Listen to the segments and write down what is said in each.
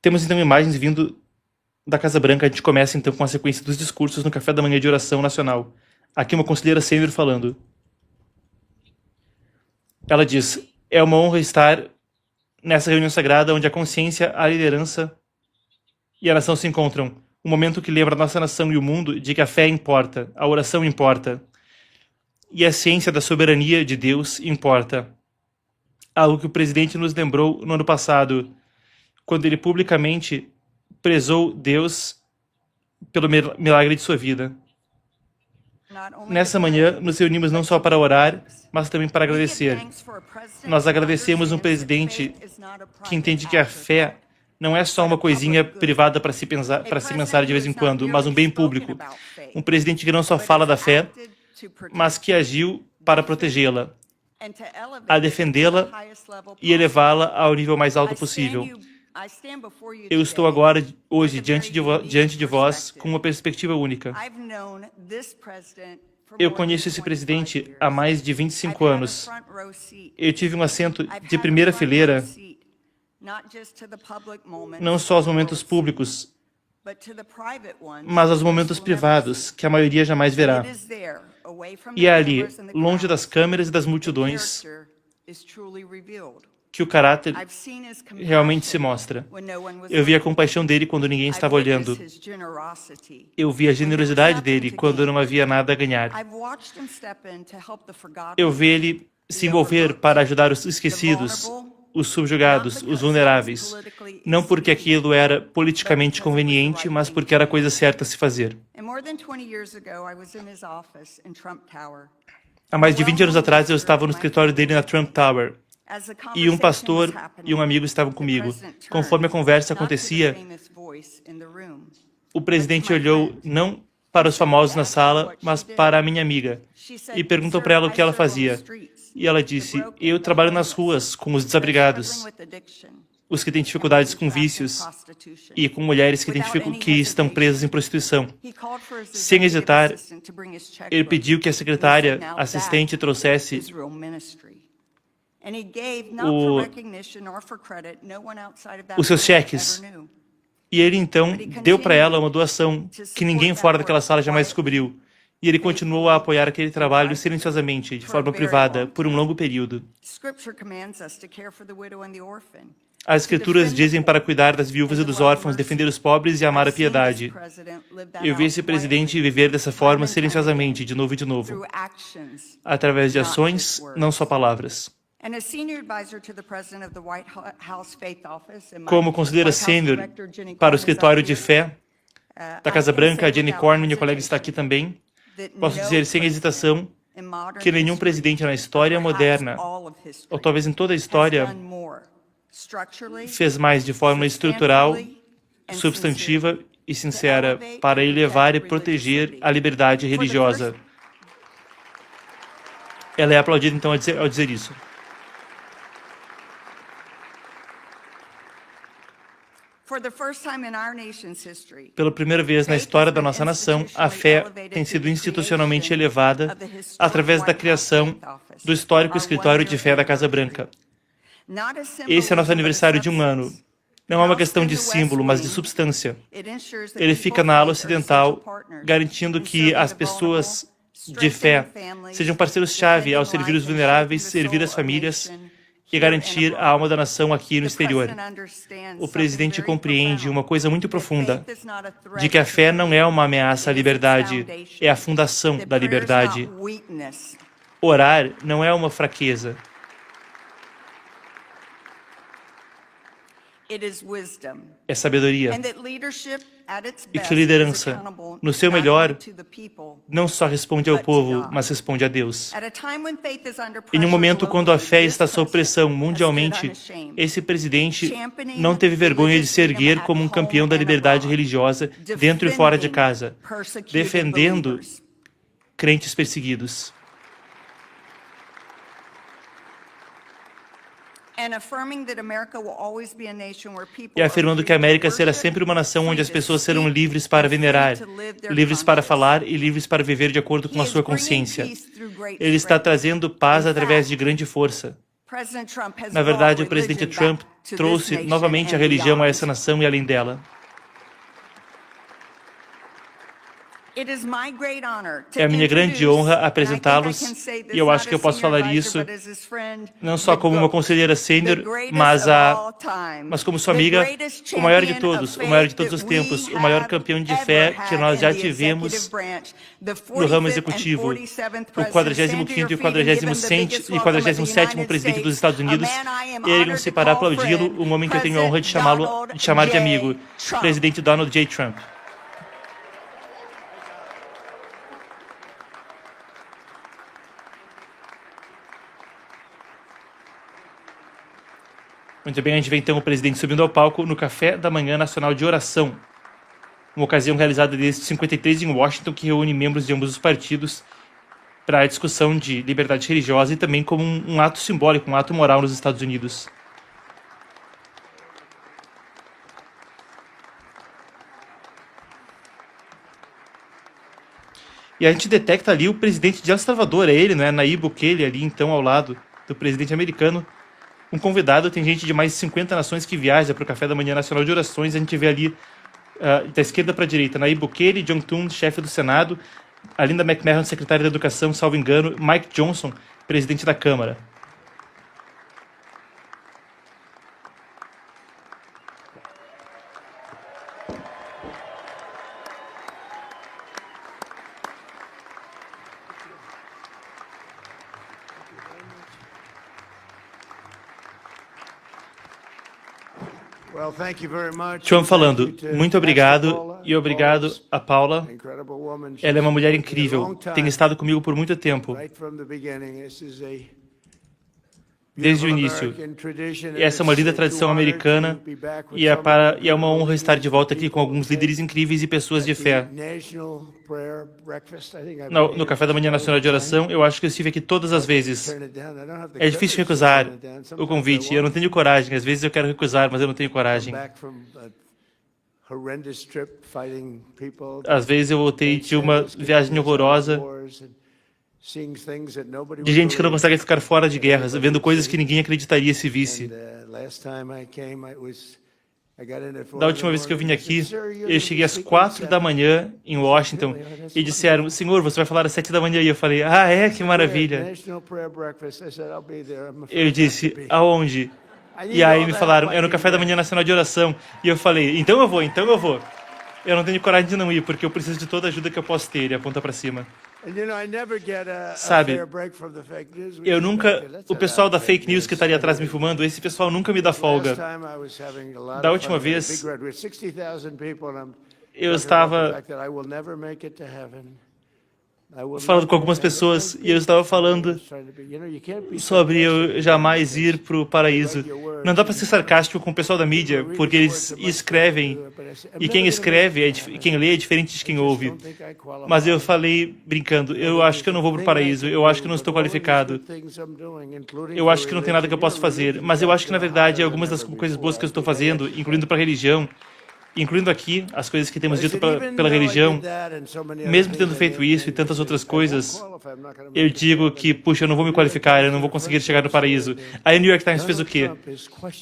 Temos então imagens vindo da Casa Branca. A gente começa então com a sequência dos discursos no café da manhã de oração nacional. Aqui uma conselheira sênior falando. Ela diz: é uma honra estar nessa reunião sagrada onde a consciência, a liderança e a nação se encontram. Um momento que lembra a nossa nação e o mundo de que a fé importa, a oração importa e a ciência da soberania de Deus importa. Algo que o presidente nos lembrou no ano passado, quando ele publicamente prezou Deus pelo milagre de sua vida. Nessa manhã, nos reunimos não só para orar, mas também para agradecer. Nós agradecemos um presidente que entende que a fé não é só uma coisinha privada para se pensar de vez em quando, mas um bem público. Um presidente que não só fala da fé, mas que agiu para protegê-la, a defendê-la e elevá-la ao nível mais alto possível. Eu estou agora, hoje, diante de vós, com uma perspectiva única. Eu conheço esse presidente há mais de 25 anos. Eu tive um assento de primeira fileira, não só aos momentos públicos, mas aos momentos privados, que a maioria jamais verá. E é ali, longe das câmeras e das multidões, que o caráter realmente se mostra. Eu vi a compaixão dele quando ninguém estava olhando. Eu vi a generosidade dele quando não havia nada a ganhar. Eu vi ele se envolver para ajudar os esquecidos, os subjugados, os vulneráveis. Não porque aquilo era politicamente conveniente, mas porque era a coisa certa a se fazer. Há mais de 20 anos atrás, eu estava no escritório dele na Trump Tower. E um pastor e um amigo estavam comigo. Conforme a conversa acontecia, o presidente olhou não para os famosos na sala, mas para a minha amiga, e perguntou para ela o que ela fazia. E ela disse: eu trabalho nas ruas com os desabrigados, os que têm dificuldades com vícios e com mulheres que estão presas em prostituição. Sem hesitar, ele pediu que a secretária assistente trouxesse os seus cheques. E ele então deu para ela uma doação que ninguém fora daquela sala jamais descobriu. E ele continuou a apoiar aquele trabalho silenciosamente, de forma privada, por um longo período. As Escrituras dizem para cuidar das viúvas e dos órfãos, defender os pobres e amar a piedade. Eu vi esse presidente viver dessa forma silenciosamente, de novo e de novo, através de ações, não só palavras. Como conselheira sênior para o escritório de fé da Casa Branca, a Jenny Corn, minha colega, está aqui também. Posso dizer sem hesitação que nenhum presidente na história moderna, ou talvez em toda a história, fez mais de forma estrutural, substantiva e sincera para elevar e proteger a liberdade religiosa. Ela é aplaudida então ao dizer isso. Pela primeira vez na história da nossa nação, a fé tem sido institucionalmente elevada através da criação do histórico escritório de fé da Casa Branca. Esse é nosso aniversário de 1 ano. Não é uma questão de símbolo, mas de substância. Ele fica na ala ocidental, garantindo que as pessoas de fé sejam parceiros-chave ao servir os vulneráveis, servir as famílias e garantir a alma da nação aqui no exterior. O presidente compreende uma coisa muito profunda, de que a fé não é uma ameaça à liberdade, é a fundação da liberdade. Orar não é uma fraqueza. É sabedoria. E que liderança, no seu melhor, não só responde ao povo, mas responde a Deus. Em um momento quando a fé está sob pressão mundialmente, esse presidente não teve vergonha de se erguer como um campeão da liberdade religiosa dentro e fora de casa, defendendo crentes perseguidos. E afirmando que a América será sempre uma nação onde as pessoas serão livres para venerar, livres para falar e livres para viver de acordo com a sua consciência. Ele está trazendo paz através de grande força. Na verdade, o presidente Trump trouxe novamente a religião a essa nação e além dela. É a minha grande honra apresentá-los, e eu acho que eu posso falar isso não só como uma conselheira sênior, mas como sua amiga, o maior de todos os tempos, o maior campeão de fé que nós já tivemos no ramo executivo, o 45º e o 47º presidente dos Estados Unidos, erguam-se para aplaudi-lo, um homem que eu tenho a honra de chamar de amigo, presidente Donald J. Trump. Muito bem, a gente vê então o presidente subindo ao palco no Café da Manhã Nacional de Oração, uma ocasião realizada desde 53 em Washington que reúne membros de ambos os partidos para a discussão de liberdade religiosa e também como um ato simbólico, um ato moral nos Estados Unidos. E a gente detecta ali o presidente de El Salvador, é ele, não é? Nayib Bukele ali então ao lado do presidente americano. Um convidado, tem gente de mais de 50 nações que viaja para o Café da Manhã Nacional de Orações. A gente vê ali, da esquerda para a direita, Nayib Bukele, John Thune, chefe do Senado, a Linda McMahon, secretária da Educação, salvo engano, Mike Johnson, presidente da Câmara. Trump falando, muito obrigado e obrigado a Paula. Ela é uma mulher incrível, tem estado comigo por muito tempo, desde o início. Essa é uma linda tradição americana e é uma honra estar de volta aqui com alguns líderes incríveis e pessoas de fé. No Café da Manhã Nacional de Oração, eu acho que eu estive aqui todas as vezes. É difícil recusar o convite, eu não tenho coragem. Às vezes eu quero recusar, mas eu não tenho coragem. Às vezes eu voltei de uma viagem horrorosa, de gente que não consegue ficar fora de guerras, vendo coisas que ninguém acreditaria se visse. Da última vez que eu vim aqui, eu cheguei às 4 da manhã em Washington e disseram, senhor, você vai falar às 7 da manhã. E eu falei, que maravilha. Eu disse, aonde? E aí me falaram, é no Café da Manhã Nacional de Oração. E eu falei, então eu vou. Eu não tenho coragem de não ir, porque eu preciso de toda a ajuda que eu posso ter. Ele aponta para cima. Sabe, eu nunca... O pessoal da fake news que está ali atrás me filmando, esse pessoal nunca me dá folga. Da última vez, eu estava falando com algumas pessoas e eu estava falando sobre eu jamais ir para o paraíso. Não dá para ser sarcástico com o pessoal da mídia, porque eles escrevem, e quem escreve, quem lê é diferente de quem ouve. Mas eu falei, brincando, eu acho que eu não vou para o paraíso, eu acho que eu não estou qualificado, eu acho que não tem nada que eu possa fazer, mas eu acho que, na verdade, algumas das coisas boas que eu estou fazendo, incluindo para a religião, incluindo aqui as coisas que temos dito pela religião, mesmo tendo feito isso e tantas outras coisas, eu digo que, puxa, eu não vou me qualificar, eu não vou conseguir chegar no paraíso. Aí o New York Times fez o quê?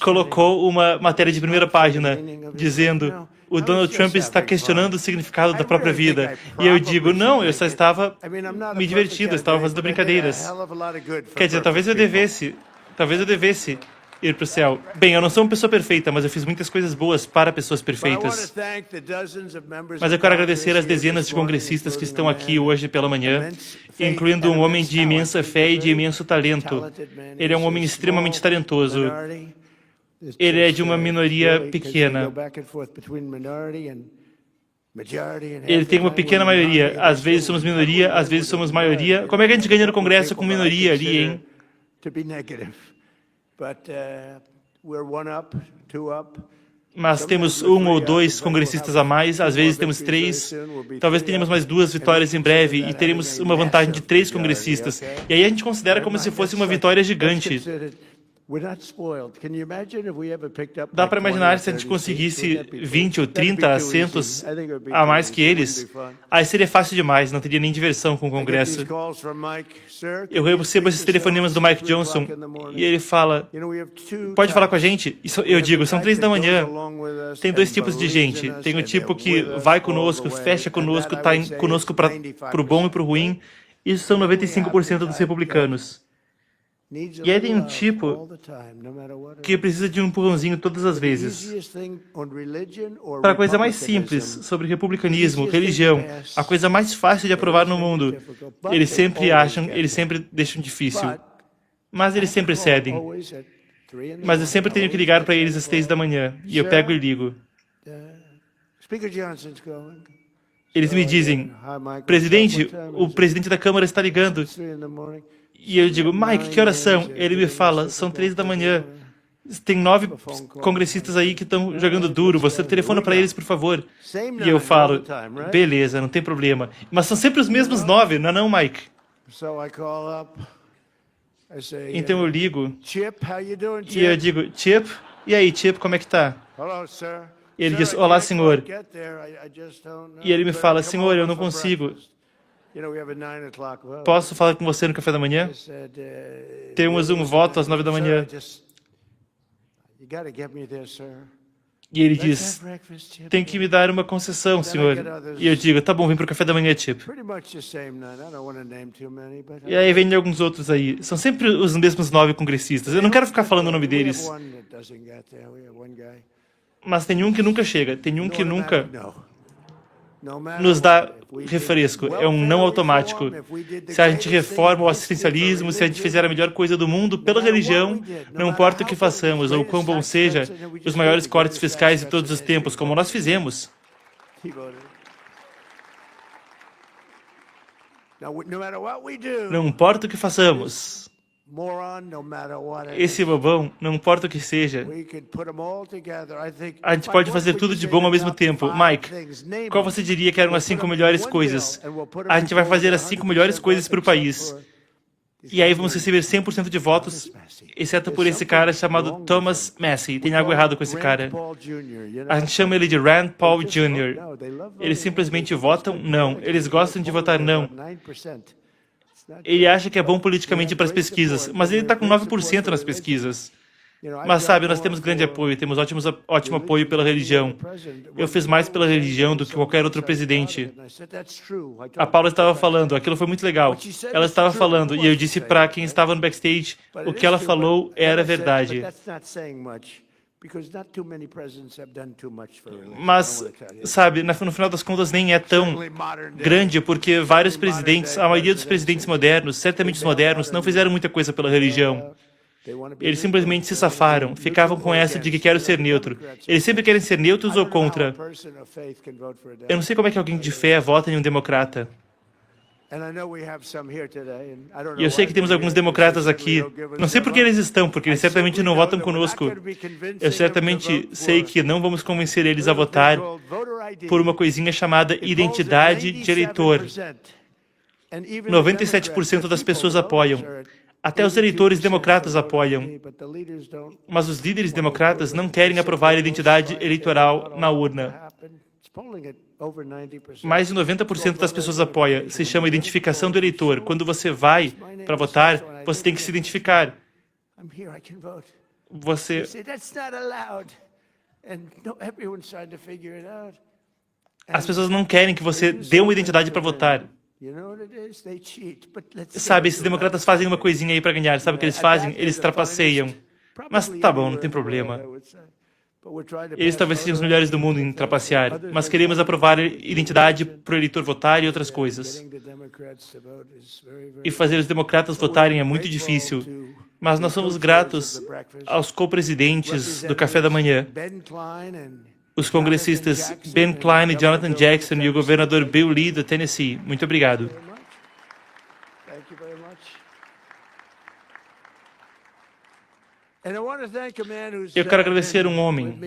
Colocou uma matéria de primeira página dizendo: o Donald Trump está questionando o significado da própria vida. E eu digo, não, eu só estava me divertindo, eu estava fazendo brincadeiras. Quer dizer, talvez eu devesse ir para o céu. Bem, eu não sou uma pessoa perfeita, mas eu fiz muitas coisas boas para pessoas perfeitas. Mas eu quero agradecer as dezenas de congressistas que estão aqui hoje pela manhã, incluindo um homem de imensa fé e de imenso talento. Ele é um homem extremamente talentoso. Ele é de uma minoria pequena. Ele tem uma pequena maioria. Às vezes somos minoria, às vezes somos maioria. Como é que a gente ganha no Congresso com minoria ali, hein? Mas temos um ou dois congressistas a mais, às vezes temos 3, talvez tenhamos mais 2 vitórias em breve e teremos uma vantagem de 3 congressistas. E aí a gente considera como se fosse uma vitória gigante. Dá para imaginar se a gente conseguisse 20 ou 30 assentos a mais que eles? Aí seria fácil demais, não teria nem diversão com o Congresso. Eu recebo esses telefonemas do Mike Johnson e ele fala, pode falar com a gente? Eu digo, são 3 da manhã. Tem 2 tipos de gente. Tem o tipo que vai conosco, fecha conosco, está conosco para o bom e para o ruim. Isso são 95% dos republicanos. E aí tem um tipo que precisa de um empurrãozinho todas as vezes. Para a coisa mais simples, sobre republicanismo, religião, a coisa mais fácil de aprovar no mundo, eles sempre deixam difícil. Mas eles sempre cedem. Mas eu sempre tenho que ligar para eles às 3 da manhã, e eu pego e ligo. Eles me dizem, presidente, o presidente da Câmara está ligando. E eu digo, Mike, que horas são? Ele me fala, são 3 da manhã. Tem 9 congressistas aí que estão jogando duro. Você telefona para eles, por favor. E eu falo, beleza, não tem problema. Mas são sempre os mesmos 9, não é não, Mike? Então eu ligo. E eu digo, Chip? E aí, Chip, como é que tá? E ele diz, olá, senhor. E ele me fala, senhor, eu não consigo. Posso falar com você no café da manhã? Temos um voto às 9 da manhã. E ele diz, tem que me dar uma concessão, senhor. E eu digo, tá bom, vem para o café da manhã, Chip. E aí vem alguns outros aí. São sempre os mesmos 9 congressistas. Eu não quero ficar falando o nome deles. Mas tem um que nunca chega. Tem um que nunca nos dá refresco, é um não automático. Se a gente reforma o assistencialismo, se a gente fizer a melhor coisa do mundo pela religião, não importa o que façamos ou quão bom seja, os maiores cortes fiscais de todos os tempos, como nós fizemos. Não importa o que façamos. Esse bobão, não importa o que seja, a gente pode fazer tudo de bom ao mesmo tempo. Mike, qual você diria que eram as 5 melhores coisas? A gente vai fazer as 5 melhores coisas para o país. E aí vamos receber 100% de votos, exceto por esse cara chamado Thomas Massie. Tem algo errado com esse cara. A gente chama ele de Rand Paul Jr. Eles simplesmente votam não. Eles gostam de votar não. Ele acha que é bom politicamente para as pesquisas, mas ele está com 9% nas pesquisas. Mas sabe, nós temos grande apoio, temos ótimo apoio pela religião. Eu fiz mais pela religião do que qualquer outro presidente. A Paula estava falando, aquilo foi muito legal. Ela estava falando, e eu disse para quem estava no backstage, o que ela falou era verdade. Mas, sabe, no final das contas nem é tão grande, porque vários presidentes, a maioria dos presidentes modernos, certamente os modernos, não fizeram muita coisa pela religião. Eles simplesmente se safaram, ficavam com essa de que quero ser neutro. Eles sempre querem ser neutros ou contra. Eu não sei como é que alguém de fé vota em um democrata. E eu sei que temos alguns democratas aqui. Não sei por que eles estão, porque eles certamente não votam conosco. Eu certamente sei que não vamos convencer eles a votar por uma coisinha chamada identidade de eleitor. 97% das pessoas apoiam. Até os eleitores democratas apoiam. Mas os líderes democratas não querem aprovar a identidade eleitoral na urna. Mais de 90% das pessoas apoia. Se chama identificação do eleitor. Quando você vai para votar, você tem que se identificar. Você... As pessoas não querem que você dê uma identidade para votar. Sabe, esses democratas fazem uma coisinha aí para ganhar. Sabe o que eles fazem? Eles trapaceiam. Mas tá bom, não tem problema. Eles talvez sejam os melhores do mundo em trapacear, mas queremos aprovar identidade para o eleitor votar e outras coisas. E fazer os democratas votarem é muito difícil, mas nós somos gratos aos co-presidentes do café da manhã, os congressistas Ben Cline e Jonathan Jackson e o governador Bill Lee do Tennessee. Muito obrigado. Eu quero agradecer um homem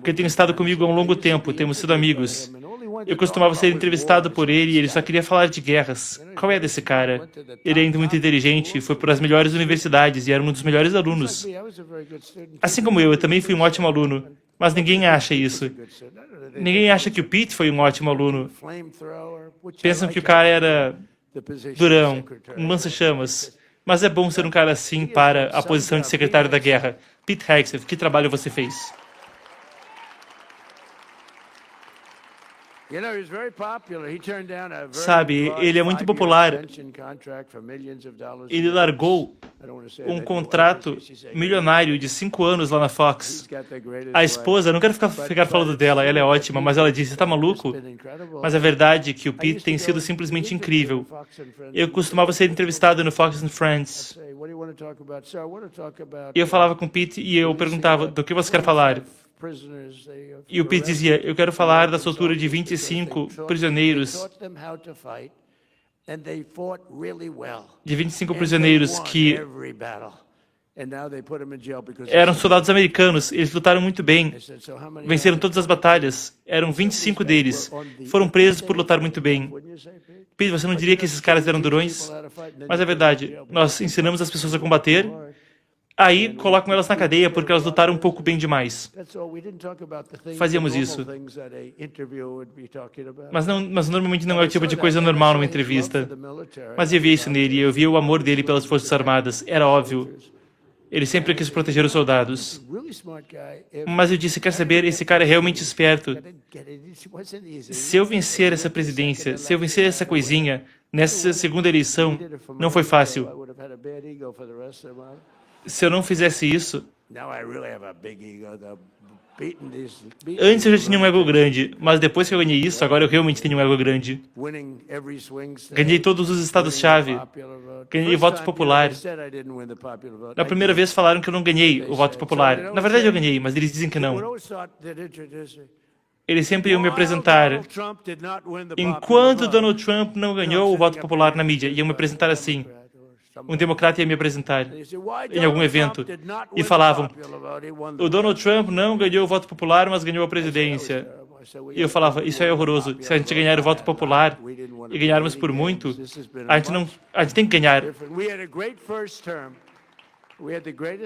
que tem estado comigo há um longo tempo, temos sido amigos. Eu costumava ser entrevistado por ele e ele só queria falar de guerras. Qual é desse cara? Ele é ainda muito inteligente, foi para as melhores universidades e era um dos melhores alunos. Assim como eu também fui um ótimo aluno, mas ninguém acha isso. Ninguém acha que o Pete foi um ótimo aluno. Pensam que o cara era durão, um lança-chamas. Mas é bom ser um cara assim para a posição de secretário da guerra. Pete Hegseth, que trabalho você fez? Sabe, ele é muito popular. Ele largou um contrato milionário de 5 anos lá na Fox. A esposa, não quero ficar falando dela, ela é ótima, mas ela disse, tá maluco? Mas a verdade é que o Pete tem sido simplesmente incrível. Eu costumava ser entrevistado no Fox and Friends. E eu falava com o Pete e eu perguntava, do que você quer falar? E o Pete dizia, eu quero falar da soltura de 25 prisioneiros. De 25 prisioneiros que eram soldados americanos. Eles lutaram muito bem. Venceram todas as batalhas. Eram 25 deles. Foram presos por lutar muito bem. Pete, você não diria que esses caras eram durões? Mas é verdade. Nós ensinamos as pessoas a combater. Aí colocam elas na cadeia porque elas lutaram um pouco bem demais. Fazíamos isso. Mas normalmente não é o tipo de coisa normal numa entrevista. Mas eu via isso nele, eu via o amor dele pelas Forças Armadas. Era óbvio. Ele sempre quis proteger os soldados. Mas eu disse, quer saber, esse cara é realmente esperto. Se eu vencer essa presidência, se eu vencer essa coisinha, nessa segunda eleição, não foi fácil. Se eu não fizesse isso... Antes eu já tinha um ego grande, mas depois que eu ganhei isso, agora eu realmente tenho um ego grande. Ganhei todos os estados-chave. Ganhei voto popular. Na primeira vez falaram que eu não ganhei o voto popular. Na verdade eu ganhei, mas eles dizem que não. Eles sempre iam me apresentar. Enquanto Donald Trump não ganhou o voto popular na mídia, iam me apresentar assim. Um democrata ia me apresentar em algum evento e falavam, o Donald Trump não ganhou o voto popular, mas ganhou a presidência. E eu falava, isso é horroroso. Se a gente ganhar o voto popular e ganharmos por muito, a gente tem que ganhar.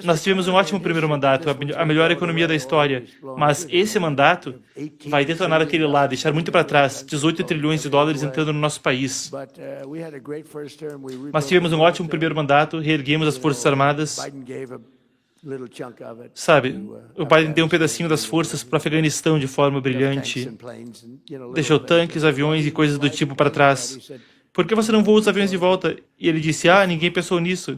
Nós tivemos um ótimo primeiro mandato, a melhor economia da história, mas esse mandato vai detonar aquele lá, deixar muito para trás, 18 trilhões de dólares entrando no nosso país. Mas tivemos um ótimo primeiro mandato, reerguemos as Forças Armadas. Sabe, o Biden deu um pedacinho das forças para o Afeganistão de forma brilhante. Deixou tanques, aviões e coisas do tipo para trás. Por que você não voa os aviões de volta? E ele disse, ninguém pensou nisso.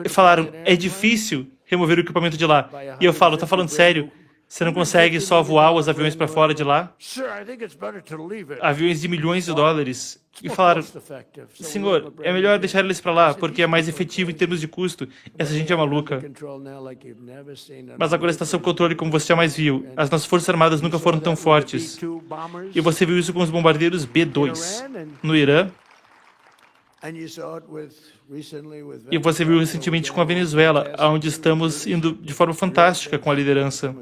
E falaram, é difícil remover o equipamento de lá. E eu falo, tá falando sério? Você não consegue só voar os aviões para fora de lá? Aviões de milhões de dólares. E falaram, senhor, é melhor deixar eles para lá, porque é mais efetivo em termos de custo. Essa gente é maluca. Mas agora está sob controle como você jamais viu. As nossas Forças Armadas nunca foram tão fortes. E você viu isso com os bombardeiros B-2 no Irã. E você viu recentemente com a Venezuela, onde estamos indo de forma fantástica com a liderança.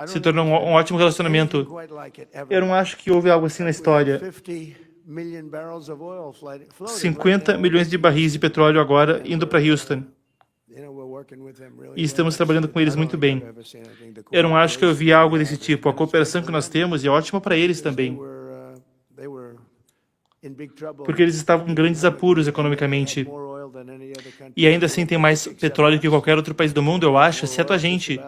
Se tornou um ótimo relacionamento. Eu não acho que houve algo assim na história. 50 milhões de barris de petróleo agora indo para Houston. E estamos trabalhando com eles muito bem. Eu não acho que eu vi algo desse tipo. A cooperação que nós temos é ótima para eles também. Porque eles estavam em grandes apuros economicamente. E ainda assim tem mais petróleo que qualquer outro país do mundo, eu acho, exceto a gente.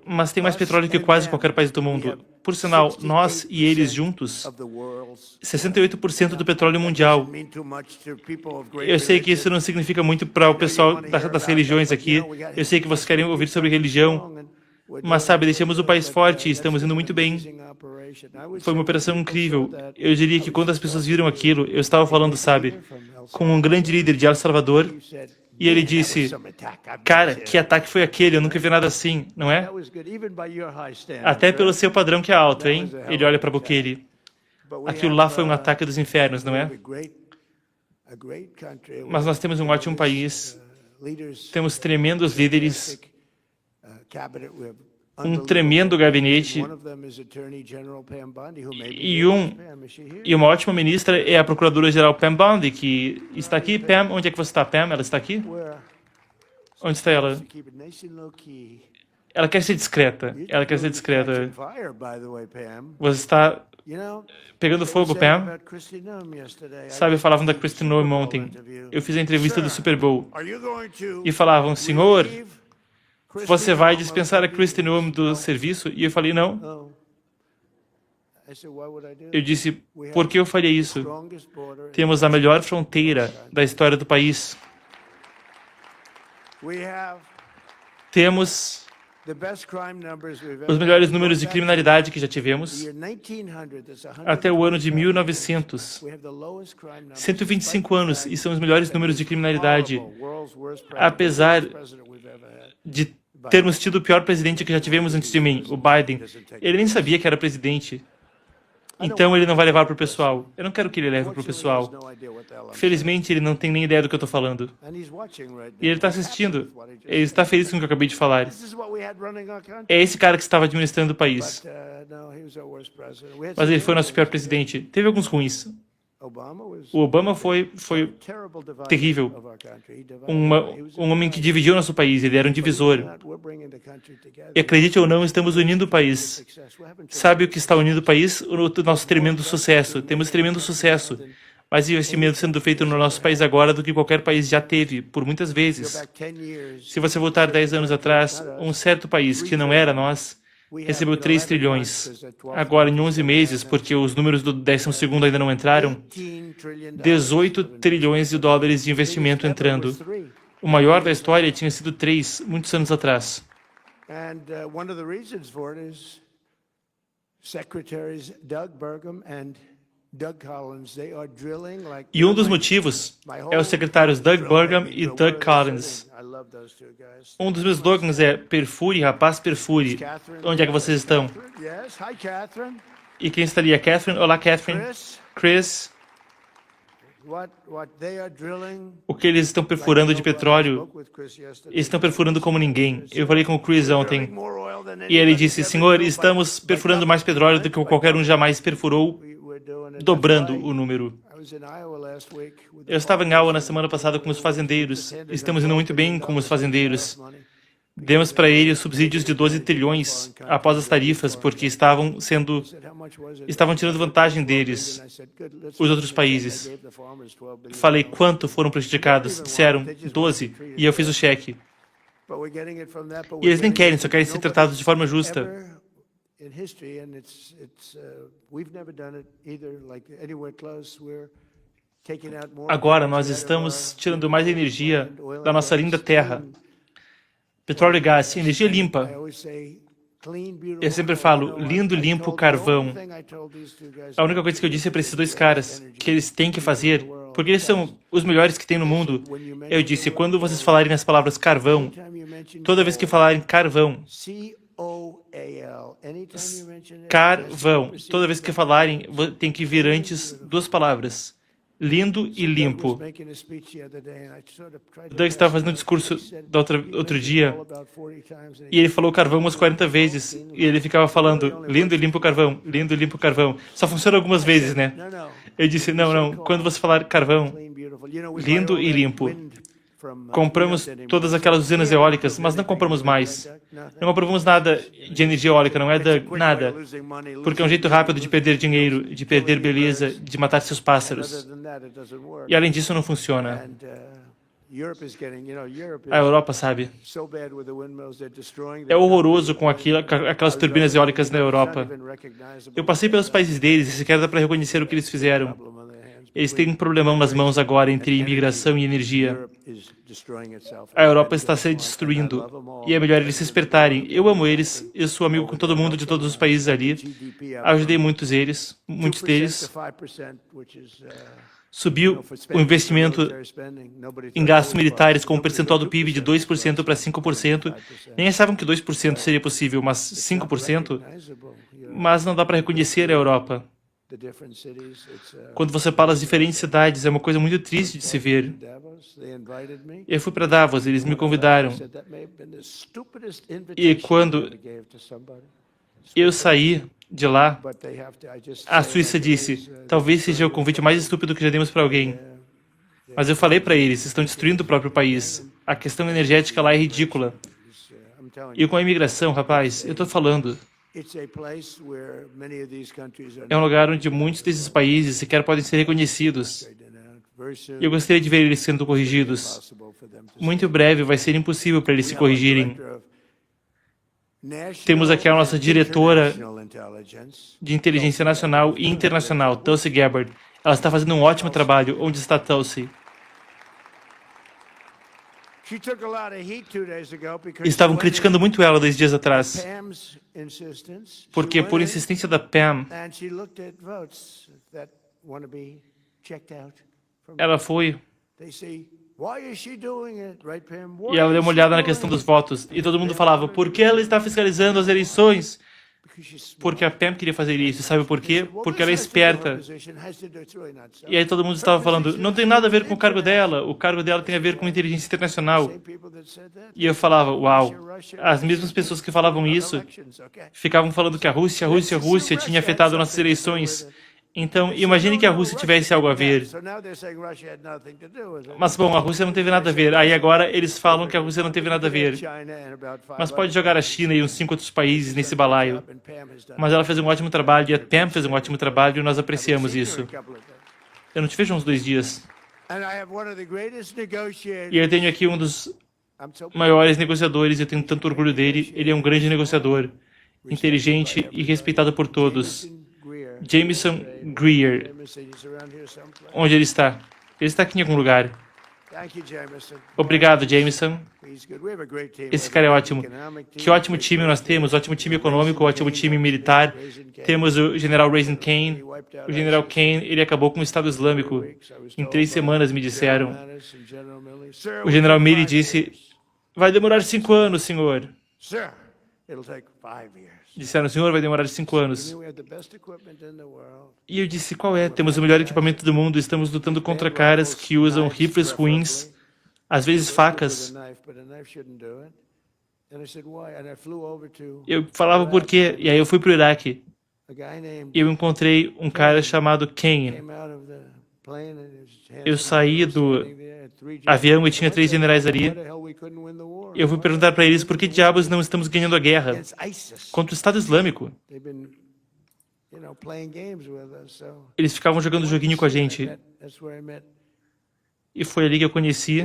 Mas tem mais petróleo que quase qualquer país do mundo. Por sinal, nós e eles juntos, 68% do petróleo mundial. Eu sei que isso não significa muito para o pessoal das religiões aqui. Eu sei que vocês querem ouvir sobre religião. Mas, sabe, deixamos o país forte e estamos indo muito bem. Foi uma operação incrível. Eu diria que quando as pessoas viram aquilo, eu estava falando, sabe, com um grande líder de El Salvador, e ele disse, cara, que ataque foi aquele? Eu nunca vi nada assim, não é? Até pelo seu padrão que é alto, hein? Ele olha para Bukele. Aquilo lá foi um ataque dos infernos, não é? Mas nós temos um ótimo país, temos tremendos líderes, um tremendo gabinete e uma ótima ministra é a Procuradora-Geral Pam Bondi, que está aqui. Pam, onde é que você está, Pam? Ela está aqui? Onde está ela? Ela quer ser discreta. Ela quer ser discreta. Você está pegando fogo, Pam? Sabe, falavam da Kristi Noem ontem. Eu fiz a entrevista do Super Bowl. E falavam, senhor, você vai dispensar a Kristi Noem do serviço? E eu falei, não. Eu disse, por que eu faria isso? Temos a melhor fronteira da história do país. Temos os melhores números de criminalidade que já tivemos. Até o ano de 1900. 125 anos, e são os melhores números de criminalidade. Apesar de termos tido o pior presidente que já tivemos antes de mim, o Biden. Ele nem sabia que era presidente. Então ele não vai levar para o pessoal. Eu não quero que ele leve para o pessoal. Felizmente, ele não tem nem ideia do que eu estou falando. E ele está assistindo. Ele está feliz com o que eu acabei de falar. É esse cara que estava administrando o país. Mas ele foi o nosso pior presidente. Teve alguns ruins. O Obama foi terrível. Um homem que dividiu nosso país. Ele era um divisor. E acredite ou não, estamos unindo o país. Sabe o que está unindo o país? O nosso tremendo sucesso. Temos tremendo sucesso. Mais investimento sendo feito no nosso país agora do que qualquer país já teve, por muitas vezes. Se você voltar 10 anos atrás, um certo país que não era nós, recebeu 3 trilhões. Agora, em 11 meses, porque os números do 12º ainda não entraram, 18 trilhões de dólares de investimento entrando. O maior da história tinha sido 3, muitos anos atrás. E um dos motivos é os secretários Doug Burgum e Doug Collins. Um dos meus slogans é perfure, rapaz, perfure. Onde é que vocês estão? E quem estaria? Catherine? Olá, Catherine. Chris. O que eles estão perfurando de petróleo, eles estão perfurando como ninguém. Eu falei com o Chris ontem. E ele disse, senhor, estamos perfurando mais petróleo do que qualquer um jamais perfurou, dobrando o número. Eu estava em Iowa na semana passada com os fazendeiros. Estamos indo muito bem com os fazendeiros. Demos para eles subsídios de 12 trilhões após as tarifas, porque estavam tirando vantagem deles, os outros países. Falei, quanto foram prejudicados? Disseram, 12, e eu fiz o cheque. E eles nem querem, só querem ser tratados de forma justa. Agora nós estamos tirando mais energia da nossa linda terra. Petróleo e gás, energia limpa. Eu sempre falo, lindo, limpo, carvão. A única coisa que eu disse para esses 2 caras, que eles têm que fazer, porque eles são os melhores que tem no mundo, eu disse, quando vocês falarem as palavras carvão, toda vez que falarem carvão, toda vvez que falarem, tem que vir antes 2 palavras. Lindo e limpo. O Doug estava fazendo um discurso outro dia e ele falou carvão umas 40 vezes e ele ficava falando lindo e limpo carvão, lindo e limpo carvão. Só funciona algumas vezes, né? Eu disse, não, quando você falar carvão, lindo e limpo. Compramos todas aquelas usinas eólicas, mas não compramos mais. Não compramos nada de energia eólica, não é, Doug? Nada. Porque é um jeito rápido de perder dinheiro, de perder beleza, de matar seus pássaros. E além disso, não funciona. A Europa, sabe? É horroroso com aquelas turbinas eólicas na Europa. Eu passei pelos países deles e sequer dá para reconhecer o que eles fizeram. Eles têm um problemão nas mãos agora entre imigração e energia. A Europa está se destruindo e é melhor eles se espertarem. Eu amo eles, eu sou amigo com todo mundo de todos os países ali. Ajudei muitos deles. Subiu o investimento em gastos militares com um percentual do PIB de 2% para 5%. Nem achavam que 2% seria possível, mas 5%. Mas não dá para reconhecer a Europa. Quando você fala as diferentes cidades, é uma coisa muito triste de se ver. Eu fui para Davos, eles me convidaram. E quando eu saí de lá, a Suíça disse, talvez seja o convite mais estúpido que já demos para alguém. Mas eu falei para eles, estão destruindo o próprio país. A questão energética lá é ridícula. E com a imigração, rapaz, eu estou falando, é um lugar onde muitos desses países sequer podem ser reconhecidos. E eu gostaria de ver eles sendo corrigidos. Muito em breve vai ser impossível para eles se corrigirem. Temos aqui a nossa diretora de inteligência nacional e internacional, Tulsi Gabbard. Ela está fazendo um ótimo trabalho. Onde está Tulsi? Estavam criticando muito ela 2 dias atrás, porque por insistência da Pam, ela foi e ela deu uma olhada na questão dos votos, e todo mundo falava, por que ela está fiscalizando as eleições? Porque a Pam queria fazer isso. Sabe por quê? Porque ela é esperta. E aí todo mundo estava falando, não tem nada a ver com o cargo dela tem a ver com inteligência internacional. E eu falava, uau, as mesmas pessoas que falavam isso ficavam falando que a Rússia tinha afetado nossas eleições. Então, imagine que a Rússia tivesse algo a ver. Mas, bom, a Rússia não teve nada a ver. Aí agora eles falam que a Rússia não teve nada a ver. Mas pode jogar a China e uns 5 outros países nesse balaio. Mas ela fez um ótimo trabalho, e a Pam fez um ótimo trabalho, e nós apreciamos isso. Eu não te vejo há uns 2 dias. E eu tenho aqui um dos maiores negociadores, eu tenho tanto orgulho dele. Ele é um grande negociador, inteligente e respeitado por todos. Jameson Greer. Onde ele está? Ele está aqui em algum lugar. Obrigado, Jameson. Esse cara é ótimo. Que ótimo time nós temos. Ótimo time econômico, ótimo time militar. Temos o general Raising Cane. O general Cane, ele acabou com o Estado Islâmico. Em 3 semanas, me disseram. O general Milley disse, vai demorar 5 anos, senhor. Disseram, senhor, vai demorar 5 anos. E eu disse, qual é? Temos o melhor equipamento do mundo, estamos lutando contra caras que usam rifles ruins, às vezes facas. Eu falava por quê? E aí eu fui para o Iraque. E eu encontrei um cara chamado Kane. Eu saí do avião e tinha 3 generais ali. Eu fui perguntar para eles por que diabos não estamos ganhando a guerra contra o Estado Islâmico. Eles ficavam jogando joguinho com a gente. E foi ali que eu conheci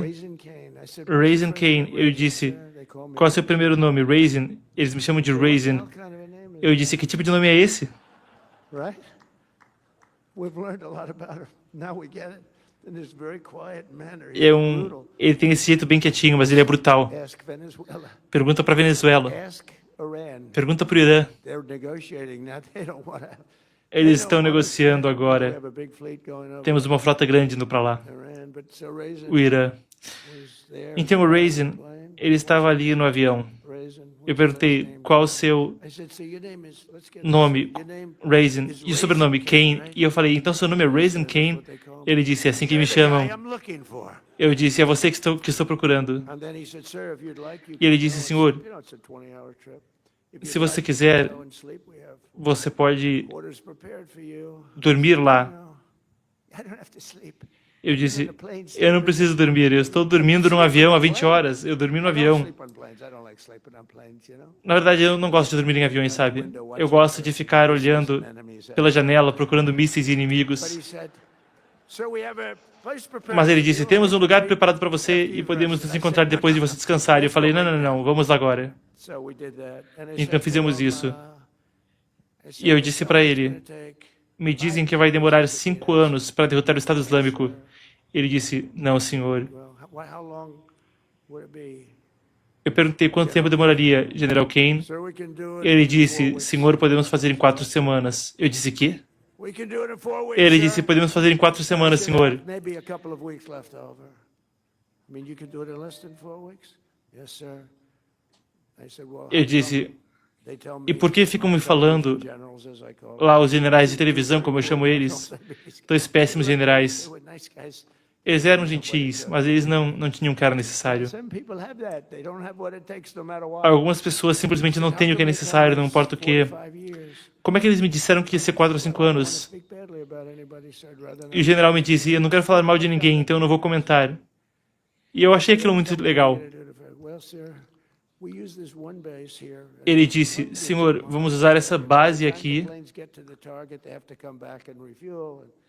Raising Cane. Eu disse, qual é o seu primeiro nome? Raising. Eles me chamam de Raising. Eu disse, que tipo de nome é esse? Ele tem esse jeito bem quietinho, mas ele é brutal. Pergunta para Venezuela. Pergunta para o Irã. Eles estão negociando agora. Temos uma frota grande indo para lá. O Irã. Então o Raising, ele estava ali no avião. Eu perguntei, qual o seu nome? Raising. E o sobrenome? Kane. E eu falei, então seu nome é Raising Kane? Ele disse, é assim que me chamam. Eu disse, é você que estou procurando. E ele disse, senhor, se você quiser, você pode dormir lá. Eu disse, eu não preciso dormir, eu estou dormindo num avião há 20 horas. Eu dormi no avião. Na verdade, eu não gosto de dormir em aviões, sabe? Eu gosto de ficar olhando pela janela, procurando mísseis e inimigos. Mas ele disse, temos um lugar preparado para você e podemos nos encontrar depois de você descansar. E eu falei, não, vamos lá agora. Então fizemos isso. E eu disse para ele, me dizem que vai demorar 5 anos para derrotar o Estado Islâmico. Ele disse, não, senhor. Eu perguntei quanto tempo demoraria, General Kane. Ele disse, senhor, podemos fazer em 4 semanas. Eu disse, quê? Ele disse, podemos fazer em 4 semanas, senhor. Eu disse, E por que ficam me falando, lá os generais de televisão, como eu chamo eles, dois péssimos generais? Eles eram gentis, mas eles não tinham o cara necessário. Algumas pessoas simplesmente não têm o que é necessário, não importa o que. Como é que eles me disseram que ia ser 4 ou 5 anos? E o general me disse, eu não quero falar mal de ninguém, então eu não vou comentar. E eu achei aquilo muito legal. Ele disse, senhor, vamos usar essa base aqui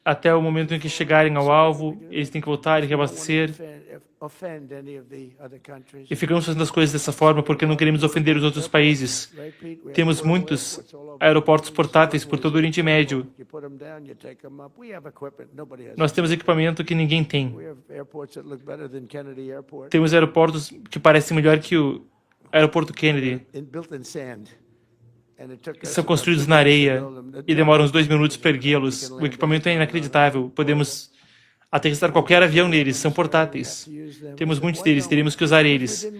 até o momento em que chegarem ao alvo, eles têm que voltar e reabastecer. E ficamos fazendo as coisas dessa forma porque não queremos ofender os outros países. Temos muitos aeroportos portáteis por todo o Oriente Médio. Nós temos equipamento que ninguém tem. Temos aeroportos que parecem melhor que o aeroporto Kennedy. São construídos na areia e demoram uns 2 minutos para erguê-los. O equipamento é inacreditável. Podemos aterrissar qualquer avião neles. São portáteis. Temos muitos deles. Teríamos que usar eles.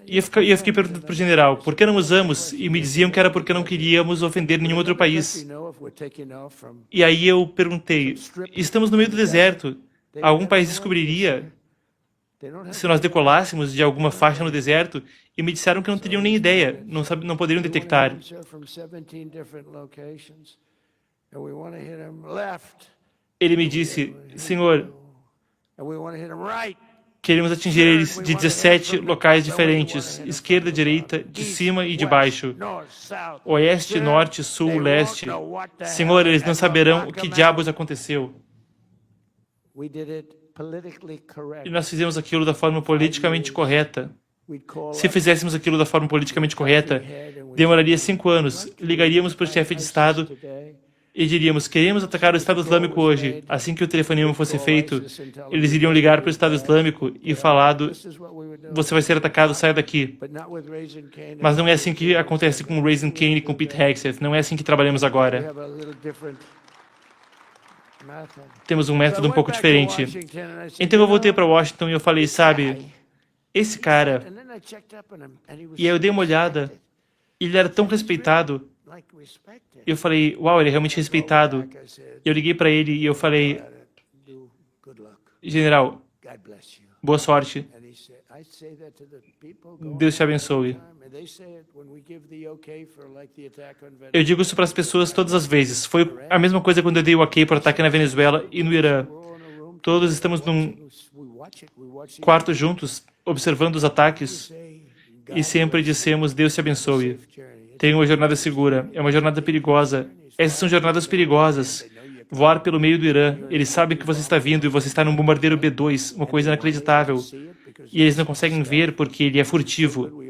E eu fiquei perguntando para o general, por que não usamos? E me diziam que era porque não queríamos ofender nenhum outro país. E aí eu perguntei, estamos no meio do deserto. Algum país descobriria se nós decolássemos de alguma faixa no deserto? E me disseram que não teriam nem ideia, não poderiam detectar. Ele me disse, senhor, queremos atingir eles de 17 locais diferentes, esquerda, direita, de cima e de baixo, oeste, norte, sul, leste. Senhor, eles não saberão o que diabos aconteceu. E nós fizemos aquilo da forma politicamente correta. Se fizéssemos aquilo da forma politicamente correta, demoraria 5 anos. Ligaríamos para o chefe de Estado e diríamos, queremos atacar o Estado Islâmico hoje. Assim que o telefonema fosse feito, eles iriam ligar para o Estado Islâmico e falar, você vai ser atacado, saia daqui. Mas não é assim que acontece com o Raising Cane e com o Pete Hegseth. Não é assim que trabalhamos agora. Temos um método um pouco diferente. Então eu voltei para Washington e eu falei, sabe, esse cara... E aí eu dei uma olhada, e ele era tão respeitado. E eu falei, uau, ele é realmente respeitado. Eu liguei para ele e eu falei, general, boa sorte. Deus te abençoe. Eu digo isso para as pessoas todas as vezes. Foi a mesma coisa quando eu dei o ok para o ataque na Venezuela e no Irã. Todos estamos num quarto juntos, observando os ataques, e sempre dissemos, Deus te abençoe. Tenha uma jornada segura. É uma jornada perigosa. Essas são jornadas perigosas. Voar pelo meio do Irã. Eles sabem que você está vindo e você está num bombardeiro B-2, uma coisa inacreditável. E eles não conseguem ver porque ele é furtivo.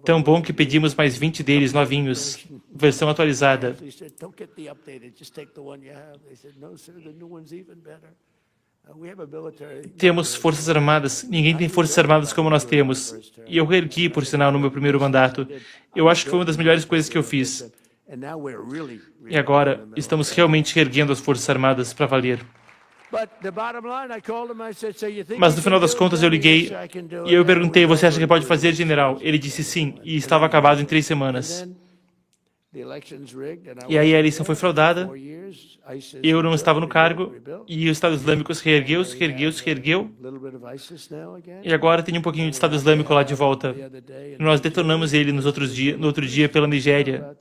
Tão bom que pedimos mais 20 deles novinhos. Versão atualizada. Temos forças armadas. Ninguém tem forças armadas como nós temos. E eu reergui, por sinal, no meu primeiro mandato. Eu acho que foi uma das melhores coisas que eu fiz. E agora, estamos realmente reerguendo as forças armadas para valer. Mas no final das contas eu liguei e eu perguntei, você acha que pode fazer, general? Ele disse sim, e estava acabado em 3 semanas. E aí a eleição foi fraudada, eu não estava no cargo, e o Estado Islâmico se reergueu, se reergueu, se reergueu, e agora tem um pouquinho de Estado Islâmico lá de volta. Nós detonamos ele no outro dia pela Nigéria,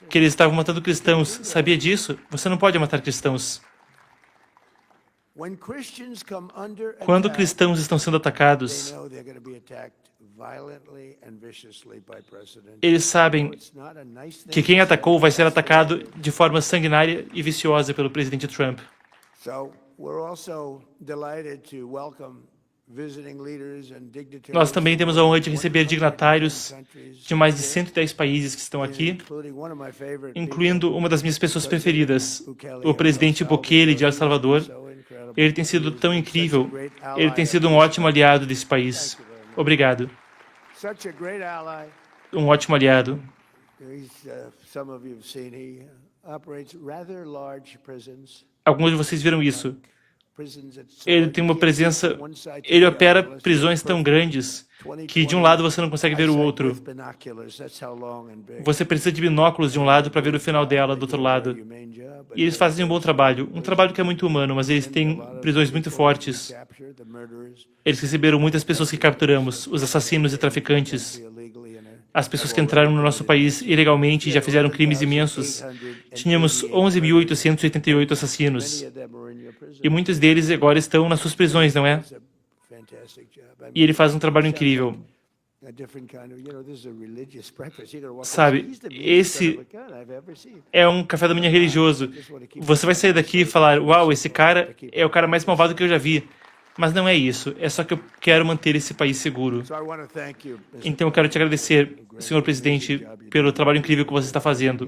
que eles estavam matando cristãos. Sabia disso? Você não pode matar cristãos. Quando cristãos estão sendo atacados, eles sabem que quem atacou vai ser atacado de forma sanguinária e viciosa pelo presidente Trump. Nós também temos a honra de receber dignatários de mais de 110 países que estão aqui, incluindo uma das minhas pessoas preferidas, o presidente Bukele de El Salvador. Ele tem sido tão incrível, ele tem sido um ótimo aliado desse país. Obrigado. Um ótimo aliado. Alguns de vocês viram isso. Ele tem uma presença, ele opera prisões tão grandes que de um lado você não consegue ver o outro. Você precisa de binóculos de um lado para ver o final dela do outro lado. E eles fazem um bom trabalho, um trabalho que é muito humano, mas eles têm prisões muito fortes. Eles receberam muitas pessoas que capturamos, os assassinos e traficantes, as pessoas que entraram no nosso país ilegalmente e já fizeram crimes imensos. Tínhamos 11.888 assassinos. E muitos deles agora estão nas suas prisões, não é? E ele faz um trabalho incrível. Sabe, esse é um café da manhã religioso. Você vai sair daqui e falar, uau, esse cara é o cara mais malvado que eu já vi. Mas não é isso, é só que eu quero manter esse país seguro. Então eu quero te agradecer, senhor presidente, pelo trabalho incrível que você está fazendo.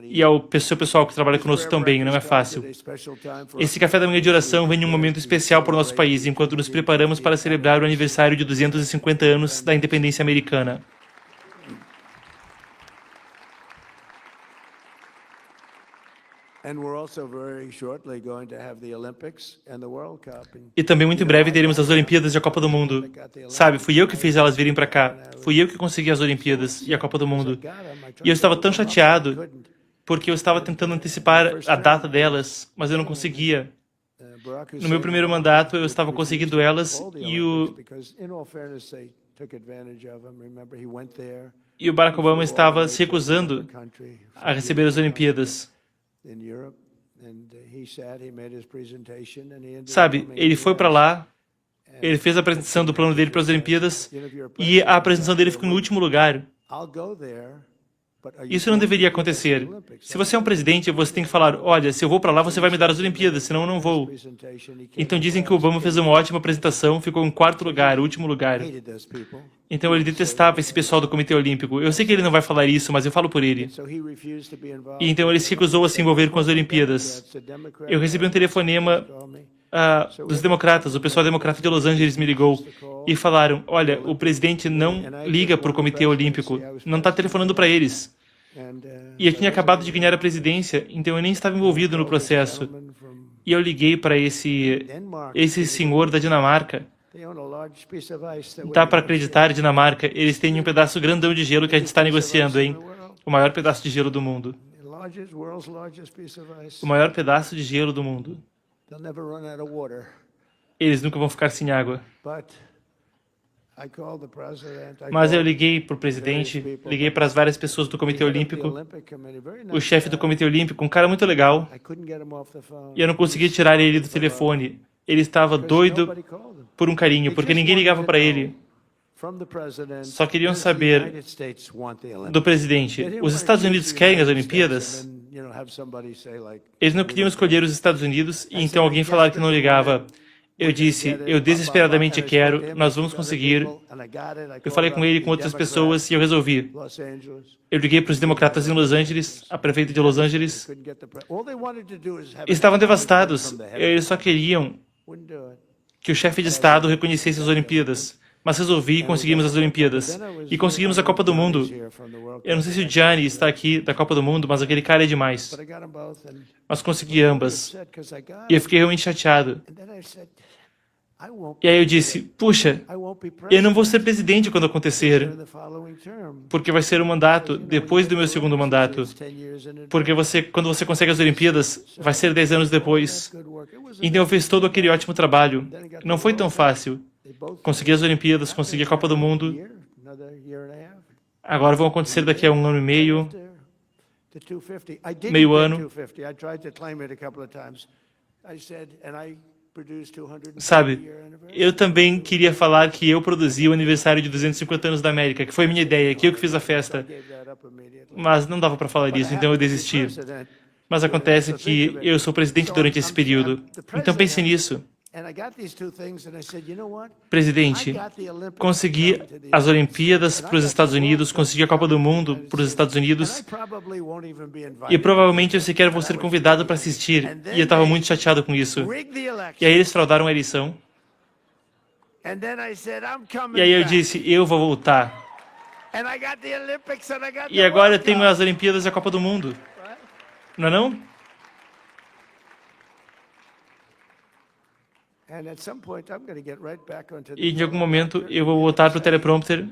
E ao seu pessoal que trabalha conosco também, não é fácil. Esse café da manhã de oração vem em um momento especial para o nosso país, enquanto nos preparamos para celebrar o aniversário de 250 anos da independência americana. E também muito em breve teremos as Olimpíadas e a Copa do Mundo. Sabe, fui eu que fiz elas virem para cá. Fui eu que consegui as Olimpíadas e a Copa do Mundo. E eu estava tão chateado porque eu estava tentando antecipar a data delas, mas eu não conseguia. No meu primeiro mandato eu estava conseguindo elas e o Barack Obama estava se recusando a receber as Olimpíadas. Sabe, ele foi para lá, ele fez a apresentação do plano dele para as Olimpíadas e a apresentação dele ficou em último lugar. Isso não deveria acontecer. Se você é um presidente, você tem que falar, olha, se eu vou para lá, você vai me dar as Olimpíadas, senão eu não vou. Então dizem que o Obama fez uma ótima apresentação, ficou em quarto lugar, último lugar. Então ele detestava esse pessoal do Comitê Olímpico. Eu sei que ele não vai falar isso, mas eu falo por ele. E então ele se recusou a se envolver com as Olimpíadas. Eu recebi um telefonema dos democratas, o pessoal democrata de Los Angeles me ligou e falaram, olha, o presidente não liga para o Comitê Olímpico, não está telefonando para eles. E eu tinha acabado de ganhar a presidência, então eu nem estava envolvido no processo. E eu liguei para esse senhor da Dinamarca. Dá para acreditar, Dinamarca, eles têm um pedaço grandão de gelo que a gente está negociando, hein? O maior pedaço de gelo do mundo. O maior pedaço de gelo do mundo. Eles nunca vão ficar sem água. Mas eu liguei para o presidente, liguei para as várias pessoas do Comitê Olímpico, o chefe do Comitê Olímpico, um cara muito legal, e eu não consegui tirar ele do telefone. Ele estava doido por um carinho, porque ninguém ligava para ele. Só queriam saber do presidente. Os Estados Unidos querem as Olimpíadas? Eles não queriam escolher os Estados Unidos, e então alguém falar que não ligava. Eu disse, eu desesperadamente quero, nós vamos conseguir. Eu falei com ele e com outras pessoas e eu resolvi. Eu liguei para os democratas em Los Angeles, a prefeita de Los Angeles. Estavam devastados. Eles só queriam que o chefe de Estado reconhecesse as Olimpíadas. Mas resolvi e conseguimos as Olimpíadas. E conseguimos a Copa do Mundo. Eu não sei se o Gianni está aqui da Copa do Mundo, mas aquele cara é demais. Mas consegui ambas. E eu fiquei realmente chateado. E aí eu disse, puxa, eu não vou ser presidente quando acontecer. Porque vai ser um mandato depois do meu segundo mandato. Porque quando você consegue as Olimpíadas, vai ser 10 anos depois. Então eu fiz todo aquele ótimo trabalho. Não foi tão fácil. Consegui as Olimpíadas, consegui a Copa do Mundo. Agora vão acontecer daqui a 1 ano e meio. Meio ano. Sabe, eu também queria falar que eu produzi o aniversário de 250 anos da América, que foi minha ideia, que eu que fiz a festa. Mas não dava para falar isso, então eu desisti. Mas acontece que eu sou presidente durante esse período. Então pense nisso. Presidente, consegui as Olimpíadas para os Estados Unidos, consegui a Copa do Mundo para os Estados Unidos e provavelmente eu sequer vou ser convidado para assistir e eu estava muito chateado com isso. E aí eles fraudaram a eleição. E aí eu disse, eu vou voltar. E agora eu tenho as Olimpíadas e a Copa do Mundo. Não é não? E em algum momento eu vou voltar para o teleprompter